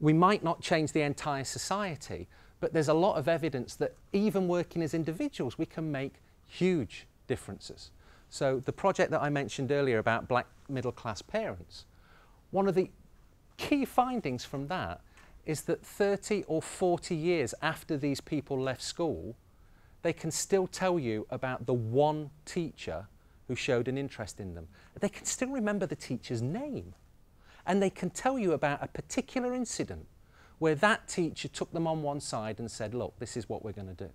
We might not change the entire society, but there's a lot of evidence that even working as individuals, we can make huge differences. So the project that I mentioned earlier about black middle-class parents, one of the key findings from that is that 30 or 40 years after these people left school, they can still tell you about the one teacher who showed an interest in them. They can still remember the teacher's name. And they can tell you about a particular incident where that teacher took them on one side and said, look, this is what we're going to do.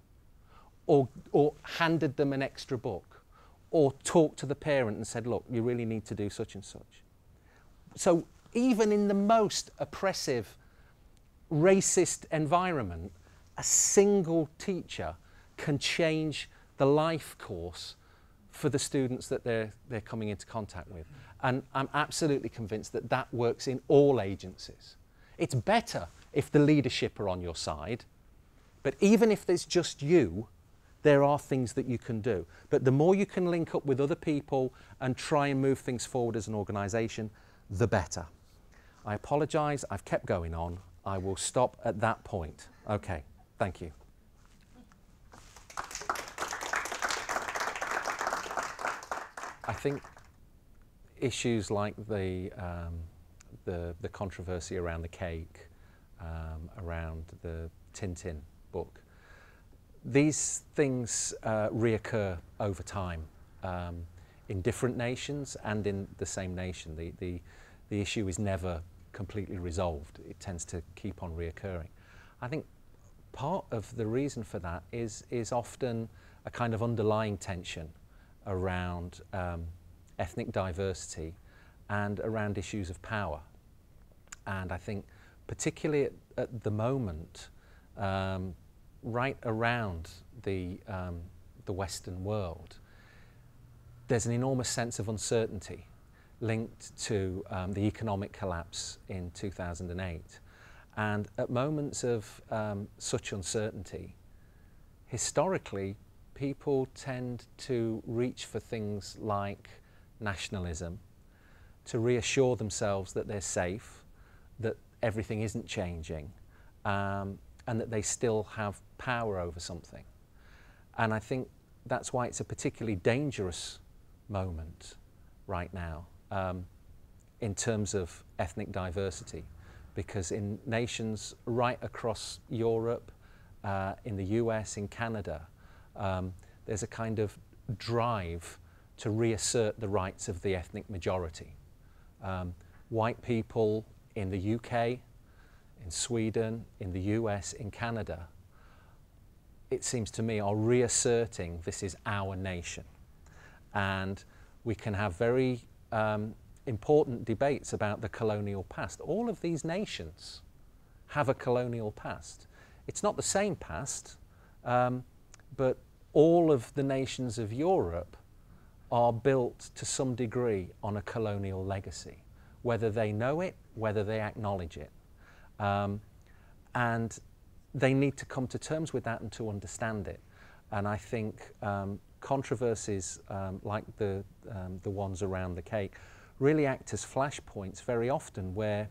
Or handed them an extra book. Or talked to the parent and said, look, you really need to do such and such. So even in the most oppressive, racist environment, a single teacher can change the life course for the students that they're coming into contact with. And I'm absolutely convinced that that works in all agencies. It's better if the leadership are on your side, but even if there's just you, there are things that you can do. But the more you can link up with other people and try and move things forward as an organisation, the better. I apologise, I've kept going on. I will stop at that point. Okay, thank you. I think issues like the controversy around the cake, around the Tintin book, these things reoccur over time in different nations and in the same nation. The issue is never completely resolved. It tends to keep on reoccurring. I think part of the reason for that is often a kind of underlying tension around ethnic diversity and around issues of power. And I think particularly at the moment, right around the Western world, there's an enormous sense of uncertainty linked to the economic collapse in 2008. And at moments of such uncertainty, historically, people tend to reach for things like nationalism to reassure themselves that they're safe, that everything isn't changing, and that they still have power over something. And I think that's why it's a particularly dangerous moment right now in terms of ethnic diversity, because in nations right across Europe, in the US, in Canada, there's a kind of drive to reassert the rights of the ethnic majority. White people in the UK, in Sweden, in the US, in Canada, it seems to me, are reasserting this is our nation. And we can have very important debates about the colonial past. All of these nations have a colonial past. It's not the same past, but all of the nations of Europe are built to some degree on a colonial legacy, whether they know it, whether they acknowledge it. And they need to come to terms with that and to understand it. And I think controversies like the ones around the cake really act as flashpoints very often, where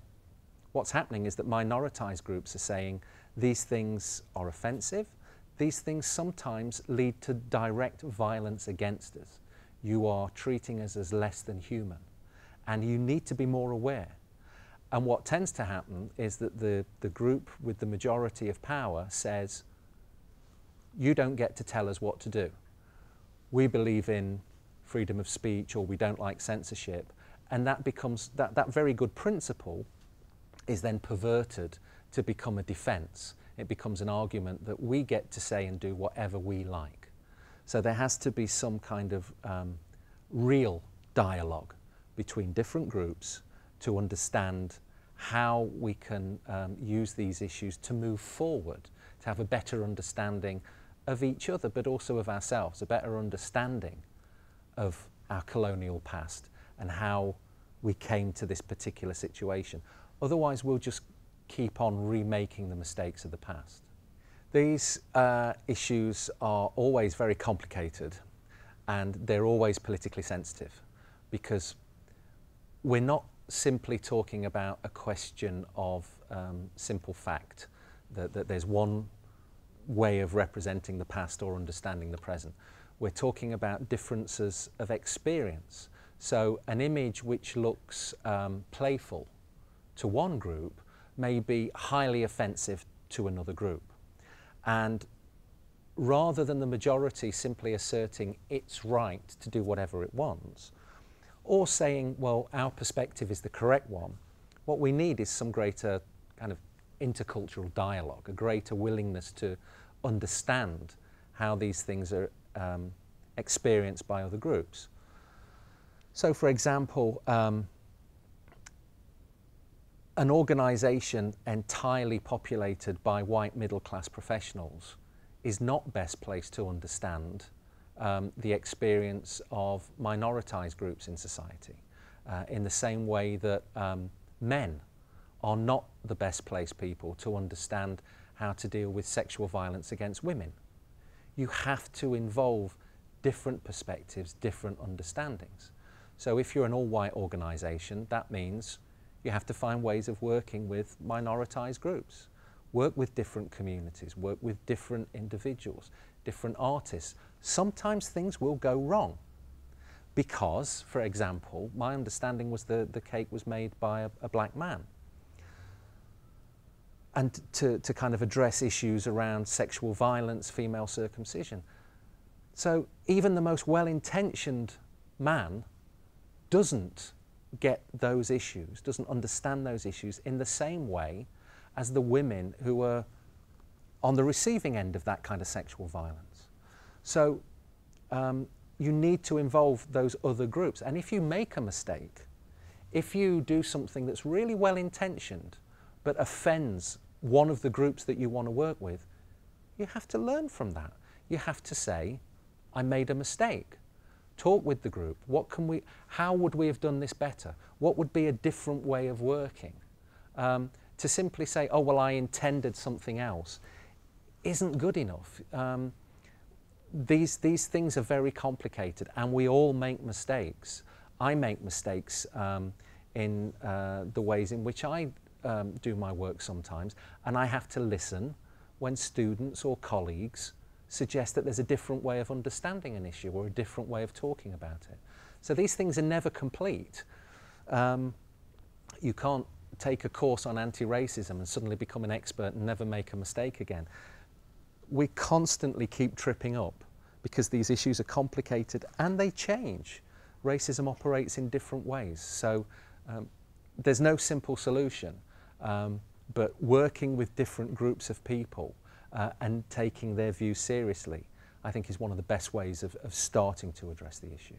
what's happening is that minoritized groups are saying these things are offensive, these things sometimes lead to direct violence against us. You are treating us as less than human, and you need to be more aware. And what tends to happen is that the group with the majority of power says, you don't get to tell us what to do. We believe in freedom of speech, or we don't like censorship. And that becomes, that very good principle is then perverted to become a defense. It becomes an argument that we get to say and do whatever we like. So there has to be some kind of real dialogue between different groups to understand how we can use these issues to move forward, to have a better understanding of each other, but also of ourselves, a better understanding of our colonial past and how we came to this particular situation. Otherwise, we'll just keep on remaking the mistakes of the past. These issues are always very complicated, and they're always politically sensitive, because we're not simply talking about a question of simple fact, that there's one way of representing the past or understanding the present. We're talking about differences of experience. So an image which looks playful to one group may be highly offensive to another group. And rather than the majority simply asserting its right to do whatever it wants, or saying, well, our perspective is the correct one, what we need is some greater kind of intercultural dialogue, a greater willingness to understand how these things are experienced by other groups. So, for example, an organisation entirely populated by white middle-class professionals is not best placed to understand the experience of minoritized groups in society, in the same way that men are not the best placed people to understand how to deal with sexual violence against women. You have to involve different perspectives, different understandings. So if you're an all-white organisation, that means you have to find ways of working with minoritized groups, work with different communities, work with different individuals, different artists. Sometimes things will go wrong because, for example, my understanding was the cake was made by a black man. And to kind of address issues around sexual violence, female circumcision. So even the most well-intentioned man doesn't get those issues, doesn't understand those issues in the same way as the women who are on the receiving end of that kind of sexual violence. So you need to involve those other groups. And if you make a mistake, if you do something that's really well-intentioned, but offends one of the groups that you want to work with, you have to learn from that. You have to say, I made a mistake. Talk with the group. How would we have done this better? What would be a different way of working? To simply say, oh, well, I intended something else, isn't good enough. These things are very complicated, and we all make mistakes. I make mistakes in the ways in which I do my work sometimes, and I have to listen when students or colleagues suggest that there's a different way of understanding an issue or a different way of talking about it. So these things are never complete. You can't take a course on anti-racism and suddenly become an expert and never make a mistake again. We constantly keep tripping up because these issues are complicated and they change. Racism operates in different ways, so there's no simple solution, but working with different groups of people and taking their views seriously, I think, is one of the best ways of starting to address the issue.